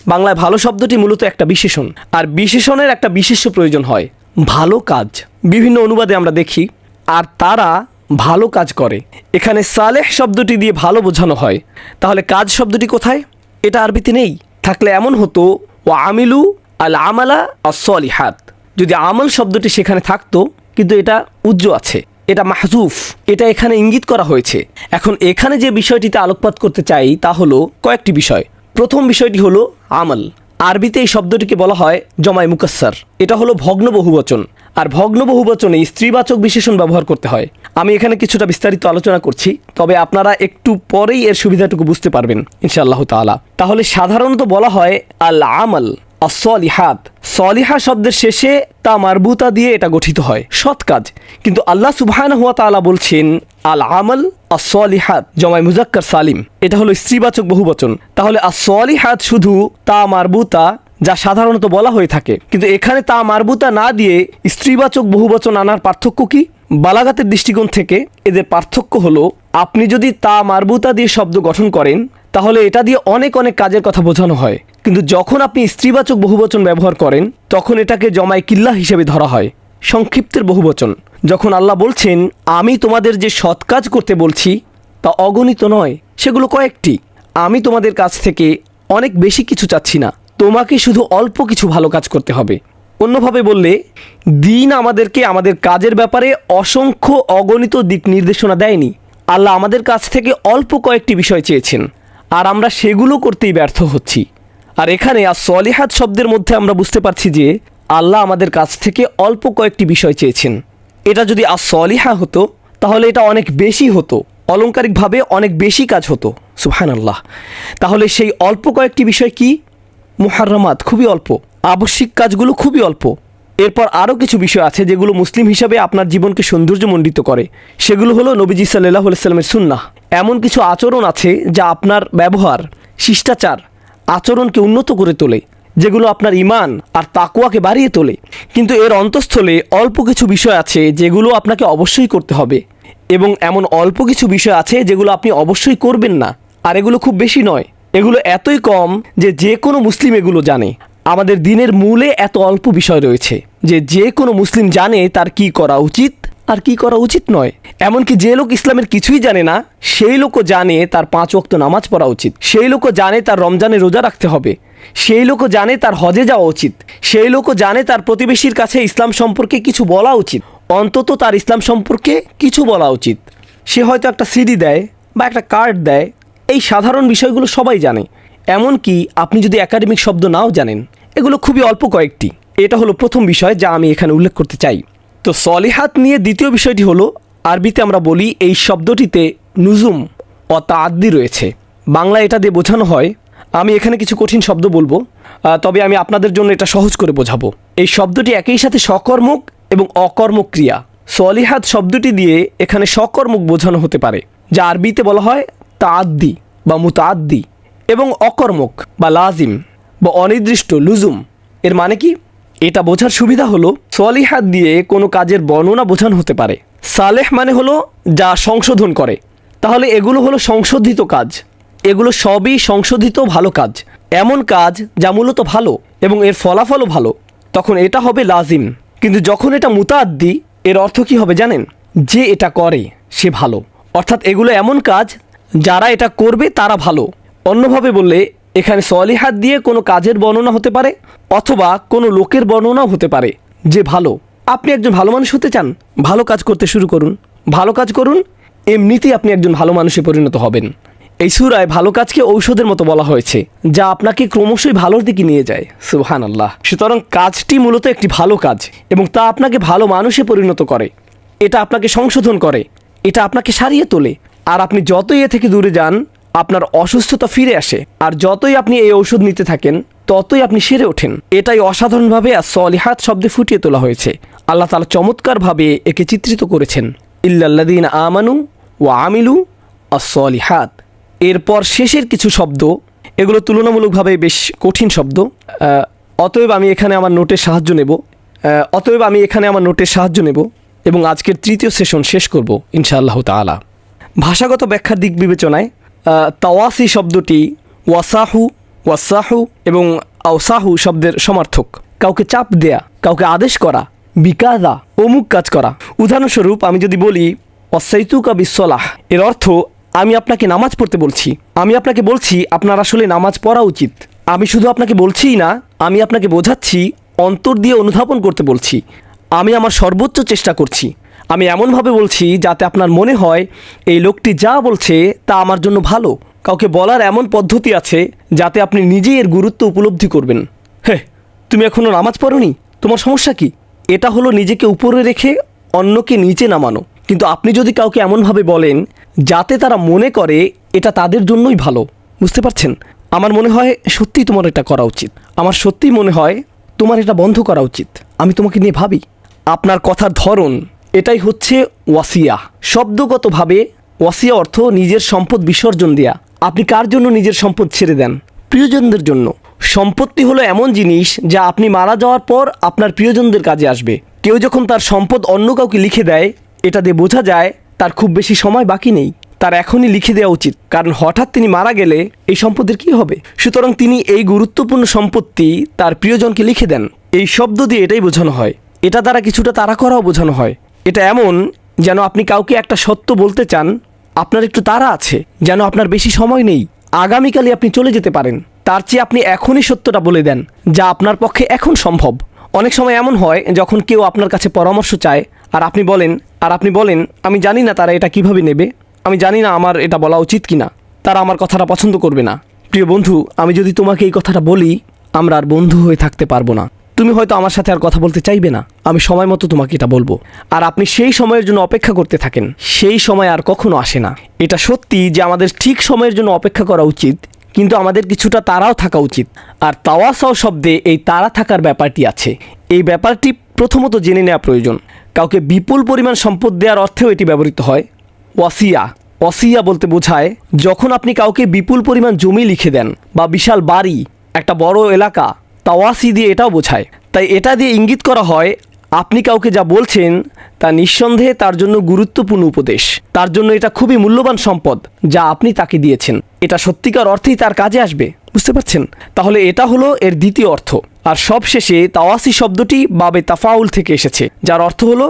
বাংলায় ভালো শব্দটি মূলত একটা বিশেষণ, আর বিশেষণের একটা বিশেষ্য প্রয়োজন হয়, ভালো কাজ। বিভিন্ন অনুবাদে আমরা দেখি আর তারা ভালো কাজ করে। এখানে সালেহ শব্দটি দিয়ে ভালো বোঝানো হয়, তাহলে কাজ শব্দটি কোথায়? এটা আরবিতে নেই। থাকলে এমন হতো, ওয়া আমিলু আল আমালা আস-সলিহাত। যদি আমল শব্দটি সেখানে থাকতো, কিন্তু এটা উজ্জ্ব আছে, এটা মাহজুফ, এটা এখানে ইঙ্গিত করা হয়েছে। এখন এখানে যে বিষয়টিতে আলোকপাত করতে চাই তা হলো কয়েকটি বিষয়। প্রথম বিষয়টি হলো আমল। আরবিতে এই শব্দটিকে বলা হয় জমায় মুকাসসার। এটা হলো ভগ্ন বহুবচন, আর ভগ্ন বহুবচনে স্ত্রীবাচক বিশেষণ ব্যবহার করতে হয়। আমি এখানে কিছুটা বিস্তারিত আলোচনা করছি, তবে আপনারা একটু পরেই এর সুবিধাটুকু বুঝতে পারবেন ইনশাআল্লাহ তাআলা। তাহলে সাধারণত বলা হয় আল আমল আস-সলিহাত। সলিহা শব্দের শেষে তা মারবুতা দিয়ে এটা গঠিত হয়, সৎ কাজ। কিন্তু আল্লাহ সুবহানাহু ওয়া তাআলা বলছেন আল আমল আস-সলিহাত, জমায় মুজাক্কার সালিম, এটা হলো স্ত্রীবাচক বহুবচন। তাহলে আস-সলিহাত শুধু তা মারবুতা, যা সাধারণত বলা হয়ে থাকে, কিন্তু এখানে তা মারবুতা না দিয়ে স্ত্রীবাচক বহুবচন আনার পার্থক্য কি? বালাগাতের দৃষ্টিকোণ থেকে এদের পার্থক্য হলো, আপনি যদি তা মারবুতা দিয়ে শব্দ গঠন করেন তাহলে এটা দিয়ে অনেক অনেক কাজের কথা বোঝানো হয়, কিন্তু যখন আপনি স্ত্রীবাচক বহুবচন ব্যবহার করেন তখন এটাকে জমায় কিল্লা হিসেবে ধরা হয়, সংক্ষিপ্তের বহুবচন। যখন আল্লাহ বলছেন আমি তোমাদের যে সৎ কাজ করতে বলছি তা অগণিত নয়, সেগুলো কয়েকটি, আমি তোমাদের কাছ থেকে অনেক বেশি কিছু চাচ্ছি না, তোমাকে শুধু অল্প কিছু ভালো কাজ করতে হবে। অন্যভাবে বললে, দিন আমাদেরকে আমাদের কাজের ব্যাপারে অসংখ্য অগণিত দিক নির্দেশনা দেয়নি। আল্লাহ আমাদের কাছ থেকে অল্প কয়েকটি বিষয় চেয়েছেন, আর আমরা সেগুলো করতেই ব্যর্থ হচ্ছি। আর এখানে আস-সলিহাত শব্দের মধ্যে আমরা বুঝতে পারছি যে আল্লাহ আমাদের কাছ থেকে অল্প কয়েকটি বিষয় চেয়েছেন। এটা যদি আস-সলিহা হতো তাহলে এটা অনেক বেশি হতো, অলংকারিকভাবে অনেক বেশি কাজ হতো। সুবহানাল্লাহ। তাহলে সেই অল্প কয়েকটি বিষয় কি? মুহাররামাত, খুবই অল্প, আবশ্যিক কাজগুলো খুবই অল্প। এরপর আরও কিছু বিষয় আছে যেগুলো মুসলিম হিসাবে আপনার জীবনকে সৌন্দর্যমণ্ডিত করে, সেগুলো হলো নবীজি সাল্লাল্লাহু আলাইহি সাল্লামের সুন্নাহ। এমন কিছু আচরণ আছে যা আপনার ব্যবহার, শিষ্টাচার, আচরণকে উন্নত করে তোলে, যেগুলো আপনার ঈমান আর তাকওয়াকে বাড়িয়ে তোলে। কিন্তু এর অন্তঃস্থলে অল্প কিছু বিষয় আছে যেগুলো আপনাকে অবশ্যই করতে হবে, এবং এমন অল্প কিছু বিষয় আছে যেগুলো আপনি অবশ্যই করবেন না। আর এগুলো খুব বেশি নয়, এগুলো এতই কম যে যে কোনো মুসলিম এগুলো জানে। আমাদের দিনের মূলে এত অল্প বিষয় রয়েছে যে যে কোনো মুসলিম জানে তার কি করা উচিত আর কি করা উচিত নয়। এমনকি যে লোক ইসলামের কিছুই জানে না সেই লোকও জানে তার 5 ওয়াক্ত নামাজ পড়া উচিত, সেই লোকও জানে তার রমজানে রোজা রাখতে হবে, সেই লোকও জানে তার হজে যাওয়া উচিত, সেই লোকও জানে তার প্রতিবেশীর কাছে ইসলাম সম্পর্কে কিছু বলা উচিত, অন্তত তার ইসলাম সম্পর্কে কিছু বলা উচিত। সে হয়তো একটা সিডি দেয় বা একটা কার্ড দেয়, এই সাধারণ বিষয়গুলো সবাই জানে। এমনকি আপনি যদি একাডেমিক শব্দ নাও জানেন, এগুলো খুবই অল্প কয়েকটি। এটা হলো প্রথম বিষয় যা আমি এখানে উল্লেখ করতে চাই। তো সলিহাত নিয়ে দ্বিতীয় বিষয়টি হলো, আরবিতে আমরা বলি এই শব্দটিতে নুজুম ও তাআদ্দি রয়েছে। বাংলা এটা দিয়ে বোঝানো হয়, আমি এখানে কিছু কঠিন শব্দ বলবো, তবে আমি আপনাদের জন্য এটা সহজ করে বোঝাবো। এই শব্দটি একই সাথে সকর্মক এবং অকর্মক ক্রিয়া। সলিহাত শব্দটি দিয়ে এখানে সকর্মক বোঝানো হতে পারে, যা আরবিতে বলা হয় তাআদ্দি বা মুতাআদ্দি, এবং অকর্মক বা লাজিম বা অনির্দিষ্ট লুজুম। এর মানে কি? এটা বোঝার সুবিধা হলো সলিহাত দিয়ে কোনো কাজের বর্ণনা বোঝানো হতে পারে। সালেহ মানে হলো যা সংশোধন করে, তাহলে এগুলো হলো সংশোধিত কাজ, এগুলো সবই সংশোধিত ভালো কাজ, এমন কাজ যা মূলত ভালো এবং এর ফলাফলও ভালো, তখন এটা হবে লাজিম। কিন্তু যখন এটা মুতাআদ্দি, এর অর্থ কি হবে জানেন? যে এটা করে সে ভালো, অর্থাৎ এগুলো এমন কাজ যারা এটা করবে তারা ভালো। অন্যভাবে বললে, এখানে সলিহাত দিয়ে কোনো কাজের বর্ণনা হতে পারে অথবা কোনো লোকের বর্ণনাও হতে পারে যে ভালো। আপনি একজন ভালো মানুষ হতে চান, ভালো কাজ করতে শুরু করুন, ভালো কাজ করুন, এমনিতেই আপনি একজন ভালো মানুষে পরিণত হবেন। এই সূরায় ভালো কাজকে ঔষধের মতো বলা হয়েছে, যা আপনাকে ক্রমশই ভালোর দিকে নিয়ে যায়। সুবহানাল্লাহ। সুতরাং কাজটি মূলত একটি ভালো কাজ এবং তা আপনাকে ভালো মানুষে পরিণত করে, এটা আপনাকে সংশোধন করে, এটা আপনাকে সারিয়ে তোলে। আর আপনি যতই এ থেকে দূরে যান, আপনার অসুস্থতা ফিরে আসে, আর যতই আপনি এই ঔষধ নিতে থাকেন ততই আপনি সেরে ওঠেন। এটাই অসাধারণভাবে সলিহাত শব্দে ফুটিয়ে তোলা হয়েছে। আল্লাহ তাআলা চমৎকারভাবে একে চিত্রিত করেছেন, ইল্লাল্লাযীনা আমানু ওয়া আমিলু আস-সলিহাত। এরপর শেষের কিছু শব্দ, এগুলো তুলনামূলকভাবে বেশ কঠিন শব্দ, অতএব আমি এখানে আমার নোটের সাহায্য নেব এবং আজকের তৃতীয় সেশন শেষ করব ইনশাআল্লাহ তাআলা। ভাষাগত ব্যাখ্যার দিক বিবেচনায় তাওয়াসি শব্দটি ওয়াসাহু এবং আওসাহু শব্দের সমার্থক। কাউকে চাপ দেয়া, কাউকে আদেশ করা, বিকাদা, অমুক কাজ করা। উদাহরণস্বরূপ আমি যদি বলি ওয়াসাইতুকা বিসসালাহ, এর অর্থ আমি আপনাকে নামাজ পড়তে বলছি, আমি আপনাকে বলছি আপনার আসলে নামাজ পড়া উচিত। আমি শুধু আপনাকে বলছিই না, আমি আপনাকে বোঝাচ্ছি, অন্তর দিয়ে অনুধাবন করতে বলছি, আমি আমার সর্বোচ্চ চেষ্টা করছি। আমি এমনভাবে বলছি যাতে আপনার মনে হয় এই লোকটি যা বলছে তা আমার জন্য ভালো। কাউকে বলার এমন পদ্ধতি আছে যাতে আপনি নিজেই এর গুরুত্ব উপলব্ধি করবেন। হ্যাঁ, তুমি এখনও নামাজ পড়োনি, তোমার সমস্যা কি? এটা হলো নিজেকে উপরে রেখে অন্যকে নিচে নামানো। কিন্তু আপনি যদি কাউকে এমনভাবে বলেন যাতে তারা মনে করে এটা তাদের জন্যই ভালো, বুঝতে পারছেন? আমার মনে হয় সত্যিই তোমার এটা করা উচিত, আমার সত্যিই মনে হয় তোমার এটা বন্ধ করা উচিত, আমি তোমাকে নিয়ে ভাবি। আপনার কথার ধরন এটাই হচ্ছে ওয়াসিয়া। শব্দগতভাবে ওয়াসিয়া অর্থ নিজের সম্পদ বিসর্জন দেয়া। আপনি কার জন্য নিজের সম্পদ ছেড়ে দেন? প্রিয়জনদের জন্য। সম্পত্তি হলো এমন জিনিস যা আপনি মারা যাওয়ার পর আপনার প্রিয়জনদের কাজে আসবে। কেউ যখন তার সম্পদ অন্য কাউকে লিখে দেয়, এটা দিয়ে বোঝা যায় তার খুব বেশি সময় বাকি নেই, তার এখনই লিখে দেওয়া উচিত, কারণ হঠাৎ তিনি মারা গেলে এই সম্পদের কি হবে। সুতরাং তিনি এই গুরুত্বপূর্ণ সম্পত্তি তার প্রিয়জনকে লিখে দেন। এই শব্দ দিয়ে এটাই বোঝানো হয়। এটা দ্বারা কিছুটা তাড়া করাও বোঝানো হয়। এটা এমন যেন আপনি কাউকে একটা সত্য বলতে চান, আপনার একটু তাড়া আছে, যেন আপনার বেশি সময় নেই, আগামীকালই আপনি চলে যেতে পারেন, তার চেয়ে আপনি এখনই সত্যটা বলে দেন, যা আপনার পক্ষে এখন সম্ভব। অনেক সময় এমন হয় যখন কেউ আপনার কাছে পরামর্শ চায় আর আপনি বলেন আমি জানি না তারা এটা কিভাবে নেবে, আমি জানি না আমার এটা বলা উচিত কিনা, তারা আমার কথাটা পছন্দ করবে না। প্রিয় বন্ধু, আমি যদি তোমাকে এই কথাটা বলি, আমরা আর বন্ধু হয়ে থাকতে পারবো না। তুমি হয়তো আমার সাথে আর কথা বলতে চাইবে না। আমি সময় মতো তোমাকে এটা বলবো, আর আপনি সেই সময়ের জন্য অপেক্ষা করতে থাকেন। সেই সময় আর কখনো আসে না। এটা সত্যি যে আমাদের ঠিক সময়ের জন্য অপেক্ষা করা উচিত, কিন্তু আমাদের কিছুটা তাড়াও থাকা উচিত। আর তাওয়াসাও শব্দে এই তাড়া থাকার ব্যাপারটি আছে। এই ব্যাপারটি প্রথমত জেনে নেওয়া প্রয়োজন। কাউকে বিপুল পরিমাণ সম্পদ দেওয়ার অর্থেও এটি ব্যবহৃত হয়। ওয়াসিয়া বলতে বোঝায় যখন আপনি কাউকে বিপুল পরিমাণ জমি লিখে দেন বা বিশাল বাড়ি, একটা বড় এলাকা। তাওয়াসি দিয়ে এটাও বোঝায়। তাই এটা দিয়ে ইঙ্গিত করা হয় আপনি কাউকে যা বলছেন তা নিঃসন্দেহে তার জন্য গুরুত্বপূর্ণ উপদেশ। তার জন্য এটা খুবই মূল্যবান সম্পদ যা আপনি তাকে দিয়েছেন। এটা সত্যিকার অর্থেই তার কাজে আসবে। বুঝতে পারছেন? তাহলে এটা হলো এর দ্বিতীয় অর্থ। আর সবশেষে তাওয়াসি শব্দটি বাবে তাফাউল থেকে এসেছে, যার অর্থ হলো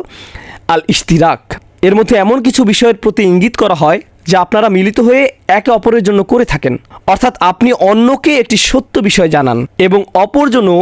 আল ইশতিরাক। এর মধ্যে এমন কিছু বিষয়ের প্রতি ইঙ্গিত করা হয় যা আপনারা মিলিত হয়ে একে অপরের জন্য করে থাকেন। অর্থাৎ আপনি অন্যকে একটি সত্য বিষয় জানান এবং অপরজনও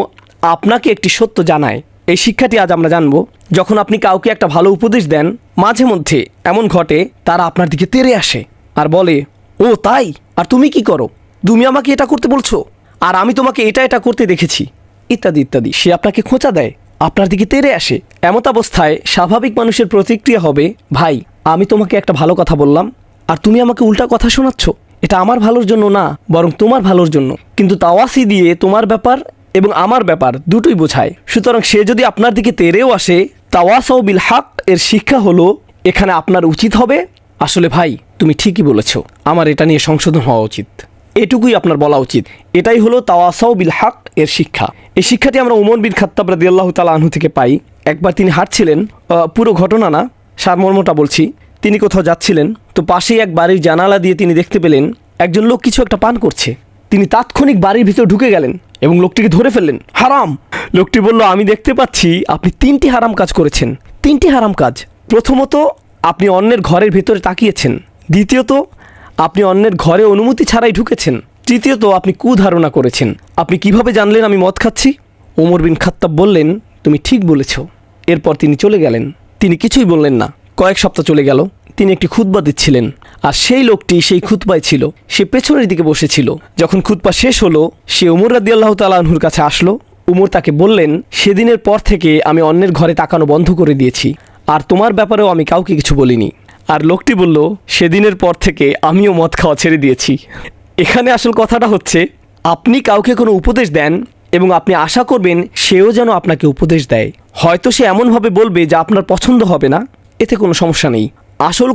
আপনাকে একটি সত্য জানায়। এই শিক্ষাটি আজ আমরা জানব। যখন আপনি কাউকে একটা ভালো উপদেশ দেন, মাঝে মধ্যে এমন ঘটে তারা আপনার দিকে তেড়ে আসে আর বলে, ও তাই, আর তুমি কি করো? তুমি আমাকে এটা করতে বলছো, আর আমি তোমাকে এটা করতে দেখেছি, ইত্যাদি ইত্যাদি। সে আপনাকে খোঁচা দেয়, আপনার দিকে তেড়ে আসে। এমত অবস্থায় স্বাভাবিক মানুষের প্রতিক্রিয়া হবে, ভাই, আমি তোমাকে একটা ভালো কথা বললাম আর তুমি আমাকে উল্টা কথা শোনাচ্ছ। এটা আমার ভালোর জন্য না, বরং তোমার ভালোর জন্য। কিন্তু তাওয়াসি দিয়ে তোমার ব্যাপার এবং আমার ব্যাপার দুটোই বোঝায়। সুতরাং সে যদি আপনার দিকে তেড়েও আসে, তাওয়াসাও বিল হক এর শিক্ষা হলো এখানে আপনার উচিত হবে, আসলে ভাই তুমি ঠিকই বলেছ, আমার এটা নিয়ে সংশোধন হওয়া উচিত, এটুকুই আপনার বলা উচিত। এটাই হলো তাওয়াসাও বিল হক এর শিক্ষা। এই শিক্ষাটি আমরা উমর বিন খাত্তাব রাদিয়াল্লাহু তাআলা আনহু থেকে পাই। একবার তিনি হাঁটছিলেন, পুরো ঘটনা না, সারমর্মটা বলছি। তিনি কোথাও যাচ্ছিলেন, তো পাশেই এক বাড়ির জানালা দিয়ে তিনি দেখতে পেলেন একজন লোক কিছু একটা পান করছে। তিনি তাৎক্ষণিক বাড়ির ভিতর ঢুকে গেলেন এবং লোকটিকে ধরে ফেললেন। হারাম! লোকটি বলল, আমি দেখতে পাচ্ছি আপনি 3টি হারাম কাজ করেছেন। 3টি হারাম কাজ। প্রথমত, আপনি অন্যের ঘরের ভেতরে তাকিয়েছেন। দ্বিতীয়ত, আপনি অন্যের ঘরে অনুমতি ছাড়াই ঢুকেছেন। তৃতীয়ত, আপনি কুধারণা করেছেন। আপনি কিভাবে জানলেন আমি মদ খাচ্ছি? ওমর বিন খাত্তাব বললেন, তুমি ঠিক বলেছ। এরপর তিনি চলে গেলেন। তিনি কিছুই বললেন না। কয়েক সপ্তাহ চলে গেল। তিনি একটি খুতবা দিচ্ছিলেন, আর সেই লোকটি সেই খুতবায় ছিল। সে পেছনের দিকে বসেছিল। যখন খুতবা শেষ হলো, সে উমর রাদিয়াল্লাহু তাআলা আনহুর কাছে আসলো। উমর তাকে বললেন, সেদিনের পর থেকে আমি অন্যের ঘরে তাকানো বন্ধ করে দিয়েছি, আর তোমার ব্যাপারেও আমি কাউকে কিছু বলিনি। আর লোকটি বলল, সেদিনের পর থেকে আমিও মদ খাওয়া ছেড়ে দিয়েছি। এখানে আসল কথাটা হচ্ছে, আপনি কাউকে কোনো উপদেশ দেন এবং আপনি আশা করবেন সেও যেন আপনাকে উপদেশ দেয়। হয়তো সে এমনভাবে বলবে যা আপনার পছন্দ হবে না, এতে কোনো সমস্যা নেই। আসল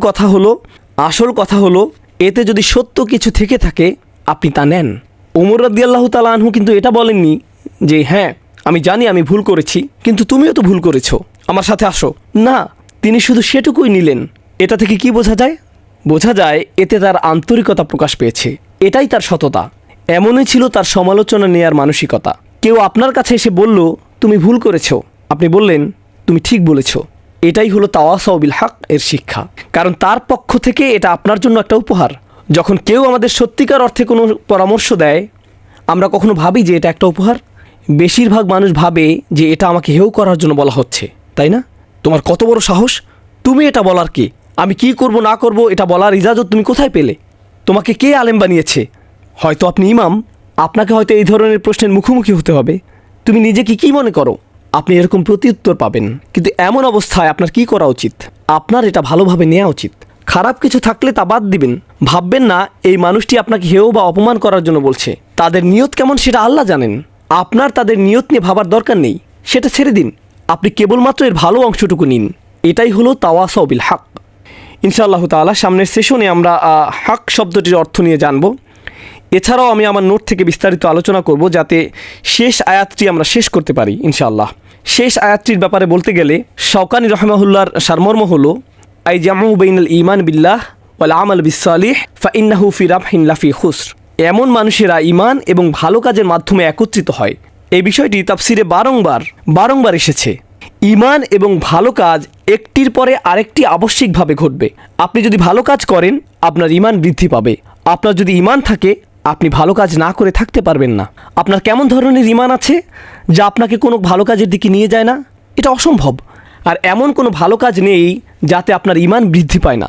কথা হলো এতে যদি সত্য কিছু থেকে থাকে আপনি তা নেন। ওমর রাদিয়াল্লাহু তাআলা আনহু কিন্তু এটা বলেননি যে হ্যাঁ আমি জানি আমি ভুল করেছি, কিন্তু তুমিও তো ভুল করেছো, আমার সাথে আসো। না, তিনি শুধু সেটুকুই নিলেন। এটা থেকে কি বোঝা যায়? বোঝা যায় এতে তার আন্তরিকতা প্রকাশ পেয়েছে। এটাই তার সততা। এমনই ছিল তার সমালোচনা নেয়ার মানসিকতা। কেউ আপনার কাছে এসে বলল তুমি ভুল করেছো, আপনি বললেন তুমি ঠিক বলেছো। এটাই হলো তাওয়াসাউ বিল হক এর শিক্ষা। কারণ তার পক্ষ থেকে এটা আপনার জন্য একটা উপহার। যখন কেউ আমাদের সত্যিকার অর্থে কোনো পরামর্শ দেয়, আমরা কখনো ভাবি যে এটা একটা উপহার? বেশিরভাগ মানুষ ভাবে যে এটা আমাকে হেয় করার জন্য বলা হচ্ছে, তাই না? তোমার কত বড় সাহস, তুমি এটা বলার কে? আমি কি করব না করব এটা বলার ইজাজত তুমি কোথায় পেলে? তোমাকে কে আলেম বানিয়েছে? হয়তো আপনি ইমাম, আপনাকে হয়তো এই ধরনের প্রশ্নের মুখোমুখি হতে হবে। তুমি নিজেকে কি মনে করো? আপনি এরকম প্রত্যুত্তর পাবেন। কিন্তু এমন অবস্থায় আপনার কি করা উচিত? আপনার এটা ভালোভাবে নেওয়া উচিত। খারাপ কিছু থাকলে তা বাদ দিবেন। ভাববেন না এই মানুষটি আপনাকে হেয় বা অপমান করার জন্য বলছে। তাদের নিয়ত কেমন সেটা আল্লাহ জানেন। আপনার তাদের নিয়ত নিয়ে ভাবার দরকার নেই, সেটা ছেড়ে দিন। আপনি কেবলমাত্র এর ভালো অংশটুকু নিন। এটাই হলো তাওয়াসাউ বিল হক। ইনশাআল্লাহ তাআলা সামনের সেশনে আমরা হক শব্দটির অর্থ নিয়ে জানব। এছাড়াও আমি আমার নোট থেকে বিস্তারিত আলোচনা করব, যাতে শেষ আয়াতটি আমরা শেষ করতে পারি ইনশাআল্লাহ। শেষ আয়াতটির ব্যাপারে বলতে গেলে শাওকানি রাহিমাহুল্লাহর সারমর্ম হলো আই জামু বাইনাল ঈমান বিল্লাহ ওয়াল আমাল বিসসালিহ ফাইন্নাহু ফি রাবহিন লাফি খুসর। এমন মানুষেরা ঈমান এবং ভালো কাজের মাধ্যমে একত্রিত হয়। এই বিষয়টি তাফসিরে বারংবার এসেছে। ঈমান এবং ভালো কাজ একটির পরে আরেকটি আবশ্যিকভাবে ঘটবে। আপনি যদি ভালো কাজ করেন, আপনার ঈমান বৃদ্ধি পাবে। আপনার যদি ঈমান থাকে, আপনি ভালো কাজ না করে থাকতে পারবেন না। আপনার কেমন ধরনের ঈমান আছে যা আপনাকে কোনো ভালো কাজের দিকে নিয়ে যায় না? এটা অসম্ভব। আর এমন কোনো ভালো কাজ নেই যাতে আপনার ঈমান বৃদ্ধি পায় না।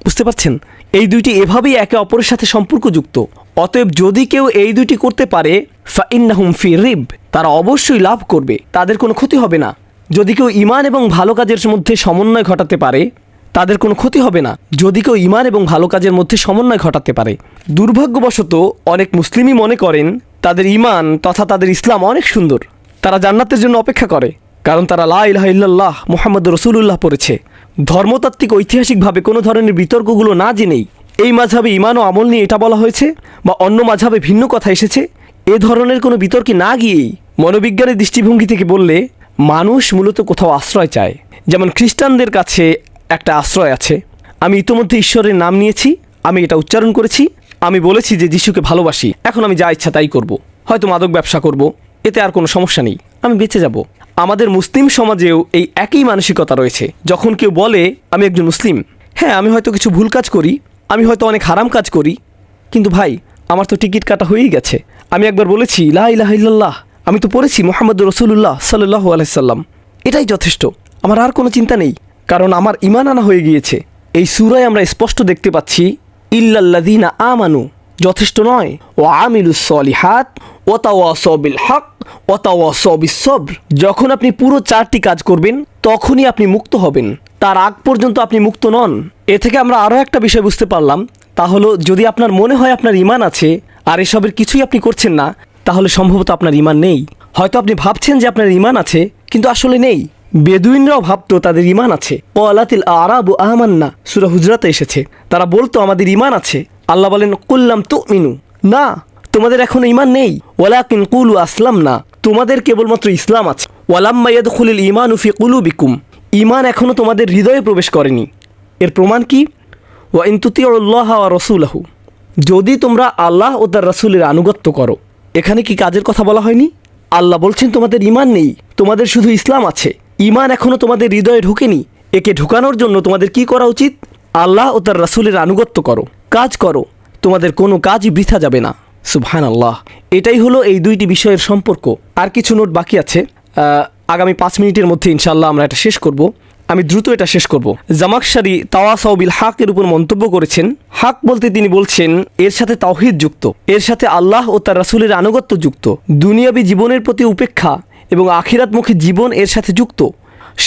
বুঝতে পারছেন? এই দুইটি এভাবেই একে অপরের সাথে সম্পর্কযুক্ত। অতএব যদি কেউ এই দুইটি করতে পারে, ফাইন্নাহুম ফি রিব, তারা অবশ্যই লাভ করবে, তাদের কোনো ক্ষতি হবে না। যদি কেউ ঈমান এবং ভালো কাজের মধ্যে সমন্বয় ঘটাতে পারে, তাদের কোনো ক্ষতি হবে না। যদি কেউ ঈমান এবং ভালো কাজের মধ্যে সমন্বয় ঘটাতে পারে। দুর্ভাগ্যবশত অনেক মুসলিমই মনে করেন তাদের ঈমান তথা তাদের ইসলাম অনেক সুন্দর। তারা জান্নাতের জন্য অপেক্ষা করে, কারণ তারা লা ইলাহা ইল্লাল্লাহ মুহাম্মাদুর রাসূলুল্লাহ পড়েছে। ধর্মতাত্ত্বিক ঐতিহাসিকভাবে কোনো ধরনের বিতর্কগুলো না জেনেই এই মাযহাবে ঈমান ও আমল নিয়ে এটা বলা হয়েছে, বা অন্য মাযহাবে ভিন্ন কথা এসেছে, এ ধরনের কোনো বিতর্কে না গিয়েই মনোবিজ্ঞানের দৃষ্টিভঙ্গি থেকে বললে মানুষ মূলত কোথাও আশ্রয় চায়। যেমন খ্রিস্টানদের কাছে একটা আশ্রয় আছে। আমি ইতোমধ্যে ঈশ্বরের নাম নিয়েছি, আমি এটা উচ্চারণ করেছি, আমি বলেছি যে যিশুকে ভালোবাসি, এখন আমি যা ইচ্ছা তাই করব। হয়তো মাদক ব্যবসা করব, এতে আর কোনো সমস্যা নেই, আমি বেঁচে যাব। আমাদের মুসলিম সমাজেও এই একই মানসিকতা রয়েছে। যখন কেউ বলে আমি একজন মুসলিম, হ্যাঁ আমি হয়তো কিছু ভুল কাজ করি, আমি হয়তো অনেক হারাম কাজ করি, কিন্তু ভাই আমার তো টিকিট কাটা হয়েই গেছে। আমি একবার বলেছি লা ইলাহা ইল্লাল্লাহ, আমি তো পড়েছি মুহাম্মাদুর রাসূলুল্লাহ সাল্লাল্লাহু আলাইহি সাল্লাম, এটাই যথেষ্ট, আমার আর কোনো চিন্তা নেই, কারণ আমার ঈমান আনা হয়ে গিয়েছে। এই সূরায় আমরা স্পষ্ট দেখতে পাচ্ছি ইল্লাল্লাযীনা আমানু যথেষ্ট নয়, ওয়া আমিলুস সলিহাত ওয়া তাওয়াসাউ বিল হক ওয়া তাওয়াসাউ বিস সবর। যখন আপনি পুরো 4টি কাজ করবেন তখনই আপনি মুক্ত হবেন, তার আগ পর্যন্ত আপনি মুক্ত নন। এ থেকে আমরা আরও একটা বিষয় বুঝতে পারলাম, তা হলো যদি আপনার মনে হয় আপনার ঈমান আছে আর এসবের কিছুই আপনি করছেন না, তাহলে সম্ভবত আপনার ঈমান নেই। হয়তো আপনি ভাবছেন যে আপনার ঈমান আছে, কিন্তু আসলে নেই। বেদুইনরাও ভাবতো তাদের ঈমান আছে। ক্বালাতিল আরাবু আমান্না, সূরা হুজরাতে এসেছে। তারা বলতো আমাদের ঈমান আছে। আল্লাহ বলেন কুল্লাম তুমিনু, না তোমাদের এখনো ঈমান নেই। ওয়ালাকিন কুলু আসলামনা, তোমাদের কেবলমাত্র ইসলাম আছে। ওয়ালাম্মা ইয়াদখুলুল ঈমানু ফি কুলুবিকুম, ঈমান এখনো তোমাদের হৃদয়ে প্রবেশ করেনি। এর প্রমাণ কি? ওয়া ইন তুতিউল্লাহ ওয়া রাসূলাহু, যদি তোমরা আল্লাহ ও তার রাসূলের আনুগত্য করো। এখানে কি কাজের কথা বলা হয়নি? আল্লাহ বলছেন তোমাদের ঈমান নেই, তোমাদের শুধু ইসলাম আছে। ঈমান এখনো তোমাদের হৃদয়ে ঢোকেনি। একে ঢোকানোর জন্য তোমাদের কি করা উচিত? আল্লাহ ও তার রাসূলের আনুগত্য করো, কাজ করো, তোমাদের কোনো কাজই বৃথা যাবে না। সুবহানাল্লাহ। এটাই হলো এই দুইটি বিষয়ের সম্পর্ক। আর কিছু নোট বাকি আছে, আগামী 5 মিনিটের মধ্যে ইনশাআল্লাহ আমরা এটা শেষ করব। আমি দ্রুত এটা শেষ করব। জামাখশারি তাওয়াসাউ বিল হকের উপর মন্তব্য করেছেন, হক বলতে তিনি বলছেন এর সাথে তাওহীদ যুক্ত, এর সাথে আল্লাহ ও তার রাসূলের আনুগত্য যুক্ত, দুনিয়াবী জীবনের প্রতি উপেক্ষা এবং আখিরাতমুখী জীবন এর সাথে যুক্ত।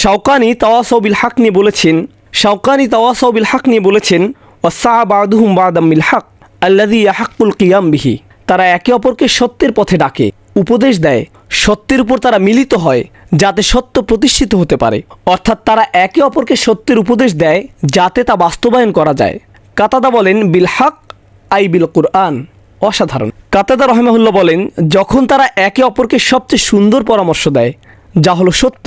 শাওকানি তাওয়াসাউ বিল হক নিয়ে বলেছেন ওয়াসা বাদুহুম বাদাম বিল হক আল্লাযী ইয়াহাক্কুল কিয়াম বিহি, তারা একে অপরকে সত্যের পথে ডাকে, উপদেশ দেয়, সত্যের উপর তারা মিলিত হয় যাতে সত্য প্রতিষ্ঠিত হতে পারে। অর্থাৎ তারা একে অপরকে সত্যের উপদেশ দেয় যাতে তা বাস্তবায়ন করা যায়। কাতাদা বলেন বিল হক আই বিল কুরআন, অসাধারণ। কাতাদা রাহিমাহুল্লাহ বলেন যখন তারা একে অপরকে সবচেয়ে সুন্দর পরামর্শ দেয় যা হলো সত্য,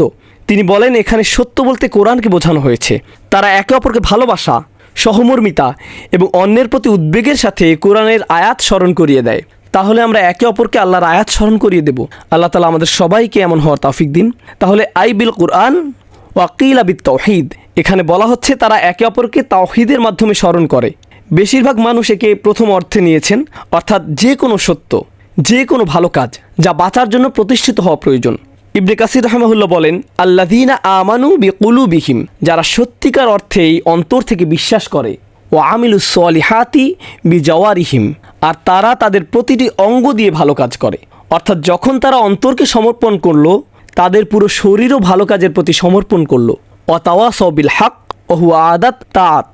তিনি বলেন এখানে সত্য বলতে কোরআনকে বোঝানো হয়েছে। তারা একে অপরকে ভালোবাসা, সহমর্মিতা এবং অন্যের প্রতি উদ্বেগের সাথে কোরআনের আয়াত স্মরণ করিয়ে দেয়। তাহলে আমরা একে অপরকে আল্লাহর আয়াত স্মরণ করিয়ে দেব। আল্লাহ তাআলা আমাদের সবাইকে এমন হওয়ার তৌফিক দিন। তাহলে আই বিল কুরআন ওয়া কিলা বিত তাওহীদ, এখানে বলা হচ্ছে তারা একে অপরকে তাওহীদের মাধ্যমে স্মরণ করে। বেশিরভাগ মানুষ একে প্রথম অর্থে নিয়েছেন, অর্থাৎ যে কোনো সত্য, যে কোনো ভালো কাজ যা বাঁচার জন্য প্রতিষ্ঠিত হওয়া প্রয়োজন। ইবনে কাসির রাহিমাহুল্লাহ বলেন আল্লাযীনা আমানু বিকুলুবিহিম, যারা সত্যিকার অর্থেই অন্তর থেকে বিশ্বাস করে, ও আমিলুস সলিহাতি বিজাওয়ারিহিম, আর তারা তাদের প্রতিটি অঙ্গ দিয়ে ভালো কাজ করে। অর্থাৎ যখন তারা অন্তরকে সমর্পণ করলো, তাদের পুরো শরীরও ভালো কাজের প্রতি সমর্পণ করলো। ওয়াতাওয়াসাউ বিল হক ওয়া হুয়া আদাত তাআত,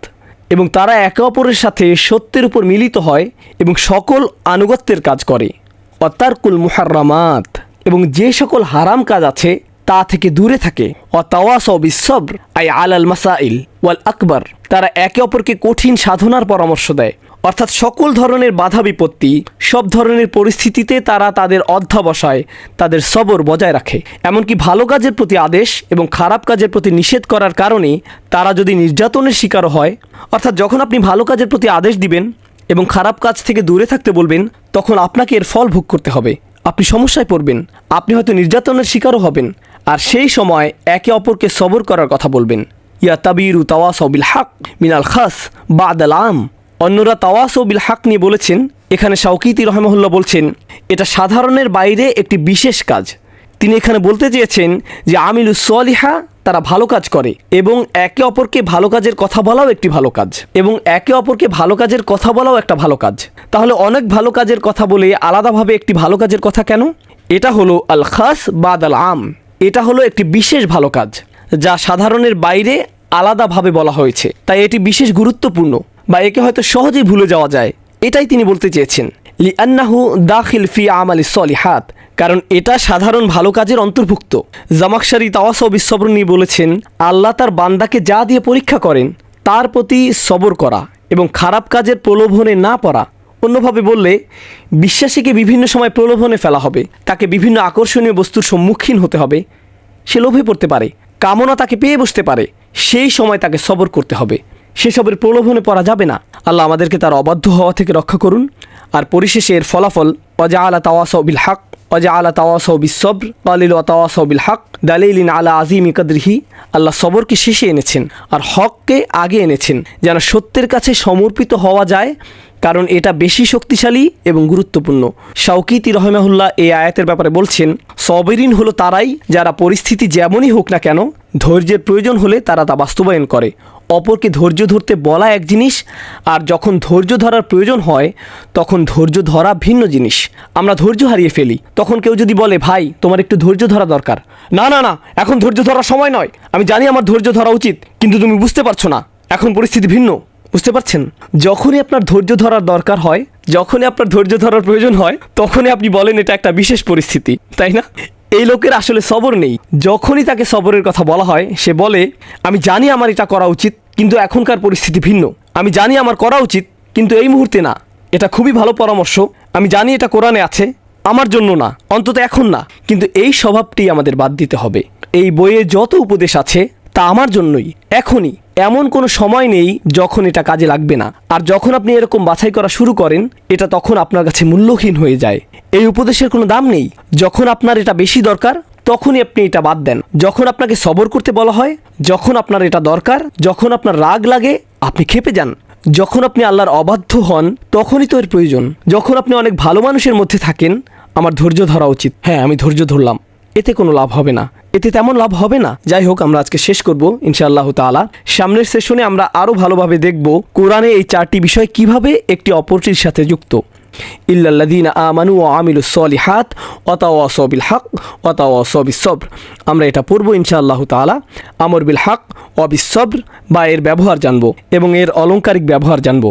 এবং তারা একে অপরের সাথে সত্যের উপর মিলিত হয় এবং সকল আনুগত্যের কাজ করে। ওয়াতারকুল মুহাররামাত, এবং যে সকল হারাম কাজ আছে তা থেকে দূরে থাকে। ওয়াতাওয়াসাউ বিস-সবর আই আলাল মাসাইল ওয়াল আকবার, তারা একে অপরকে কঠিন সাধনার পরামর্শ দেয়, অর্থাৎ সকল ধরনের বাধা বিপত্তি, সব ধরনের পরিস্থিতিতে তারা তাদের অধ্যবসায়, তাদের সবর বজায় রাখে। এমনকি ভালো কাজের প্রতি আদেশ এবং খারাপ কাজের প্রতি নিষেধ করার কারণে তারা যদি নির্যাতনের শিকারও হয়, অর্থাৎ যখন আপনি ভালো কাজের প্রতি আদেশ দিবেন এবং খারাপ কাজ থেকে দূরে থাকতে বলবেন, তখন আপনাকে এর ফল ভোগ করতে হবে। আপনি সমস্যায় পড়বেন, আপনি হয়তো নির্যাতনের শিকারও হবেন, আর সেই সময় একে অপরকে সবর করার কথা বলবেন। ইয়া তাবিরু তাওয়াসাউ বিল হক মিনাল খাস বাদাল আম। অন্যরা তাওয়াসাউ বিল হক নিয়ে বলেছেন, এখানে শাওকিতি রহমাহুল্লাহ বলছেন এটা সাধারণের বাইরে একটি বিশেষ কাজ। তিনি এখানে বলতে চেয়েছেন যে আমিলুস সলিহা, তারা ভালো কাজ করে এবং একে অপরকে ভালো কাজের কথা বলাও একটি ভালো কাজ, এবং একে অপরকে ভালো কাজের কথা বলাও একটা ভালো কাজ। তাহলে অনেক ভালো কাজের কথা বলে আলাদাভাবে একটি ভালো কাজের কথা কেন? এটা হলো আল খাস বাদাল আম, এটা হলো একটি বিশেষ ভালো কাজ যা সাধারণের বাইরে আলাদাভাবে বলা হয়েছে, তাই এটি বিশেষ গুরুত্বপূর্ণ, বা একে হয়তো সহজেই ভুলে যাওয়া যায়। এটাই তিনি বলতে চেয়েছেন। লিআন্নাহু দাখিল ফি আমালিস সলিহাত, কারণ এটা সাধারণ ভালো কাজের অন্তর্ভুক্ত। জামাখশারি তাওয়াসাউ বিস-সবর নিয়ে বলেছেন, আল্লাহ তার বান্দাকে যা দিয়ে পরীক্ষা করেন তার প্রতি সবর করা এবং খারাপ কাজের প্রলোভনে না পড়া। অন্যভাবে বললে, বিশ্বাসীকে বিভিন্ন সময় প্রলোভনে ফেলা হবে, তাকে বিভিন্ন আকর্ষণীয় বস্তুর সম্মুখীন হতে হবে, সে লোভে পড়তে পারে, কামনা তাকে পেয়ে বসতে পারে, সেই সময় তাকে সবর করতে হবে, সেসবের প্রলোভনে পড়া যাবে না। আল্লাহ আমাদেরকে তার অবাধ্য হওয়া থেকে রক্ষা করুন। আর পরিশেষে এর ফলাফল ওয়াজআলা তাওয়াসাউ বিল হক ওয়াজআলা তাওয়াসাউ বিস-সবর ক্বালিল ওয়া তাওয়াসাউ বিল হক দালিলিন আলা আযীমি কদরিহি। আল্লাহ সবরকে শেষে এনেছেন আর হককে আগে এনেছেন, যেন সত্যের কাছে সমর্পিত হওয়া যায়, কারণ এটা বেশি শক্তিশালী এবং গুরুত্বপূর্ণ। শাওকিতি রহমাহুল্লাহ এই আয়াতের ব্যাপারে বলছেন, সবরিন হলো তারাই যারা পরিস্থিতি যেমনই হোক না কেন ধৈর্যের প্রয়োজন হলে তারা তা বাস্তবায়ন করে। অপরকে ধৈর্য ধরতে বলা এক জিনিস, আর যখন ধৈর্য ধরার প্রয়োজন হয় তখন ধৈর্য ধরা ভিন্ন জিনিস। আমরা ধৈর্য হারিয়ে ফেলি, তখন কেউ যদি বলে, ভাই তোমার একটু ধৈর্য ধরা দরকার, না না না এখন ধৈর্য ধরার সময় নয়, আমি জানি আমার ধৈর্য ধরা উচিত, কিন্তু তুমি বুঝতে পারছো না, এখন পরিস্থিতি ভিন্ন। বুঝতে পারছেন? যখনই আপনার ধৈর্য ধরার দরকার হয়, যখনই আপনার ধৈর্য ধরার প্রয়োজন হয়, তখনই আপনি বলেন এটা একটা বিশেষ পরিস্থিতি, তাই না? এই লোকের আসলে সবর নেই। যখনই তাকে সবরের কথা বলা হয় সে বলে, আমি জানি আমার এটা করা উচিত, কিন্তু এখনকার পরিস্থিতি ভিন্ন, আমি জানি আমার করা উচিত, কিন্তু এই মুহূর্তে না। এটা খুবই ভালো পরামর্শ, আমি জানি এটা কোরআনে আছে, আমার জন্য না, অন্তত এখন না, কিন্তু এই স্বভাবটি আমাদের বাদ দিতে হবে। এই বইয়ে যত উপদেশ আছে তা আমার জন্যই, এখনই। এমন কোনো সময় নেই যখন এটা কাজে লাগবে না। আর যখন আপনি এরকম বাছাই করা শুরু করেন, এটা তখন আপনার কাছে মূল্যহীন হয়ে যায়। এই উপদেশের কোনো দাম নেই। যখন আপনার এটা বেশি দরকার তখনই আপনি এটা বাদ দেন। যখন আপনাকে সবর করতে বলা হয়, যখন আপনার এটা দরকার, যখন আপনার রাগ লাগে আপনি ক্ষেপে যান। যখন আপনি আল্লাহর অবাধ্য হন তখনই তো এর প্রয়োজন। যখন আপনি অনেক ভালো মানুষের মধ্যে থাকেন, আমার ধৈর্য ধরা উচিত, হ্যাঁ আমি ধৈর্য ধরলাম, এতে কোনো লাভ হবে না, এতে তেমন লাভ হবে না। যাই হোক, আমরা আজকে শেষ করব ইনশাআল্লাহ তাআলা। সামনের সেশনে আমরা আরও ভালোভাবে দেখব কোরআনে এই চারটি বিষয় কিভাবে একটি অপরটির সাথে যুক্ত। ইল্লাল্লাযীনা আমানু ওয়া আমিলুস সলিহাত ওয়া তাওয়াসাউ বিল হক ওয়া তাওয়াসাউ বিস-সবর। আমরা এটা পড়ব ইনশাআল্লাহ তাআলা। আমর বিল হক ওয়া বিস-সবর বা এর ব্যবহার জানব এবং এর অলংকারিক ব্যবহার জানব।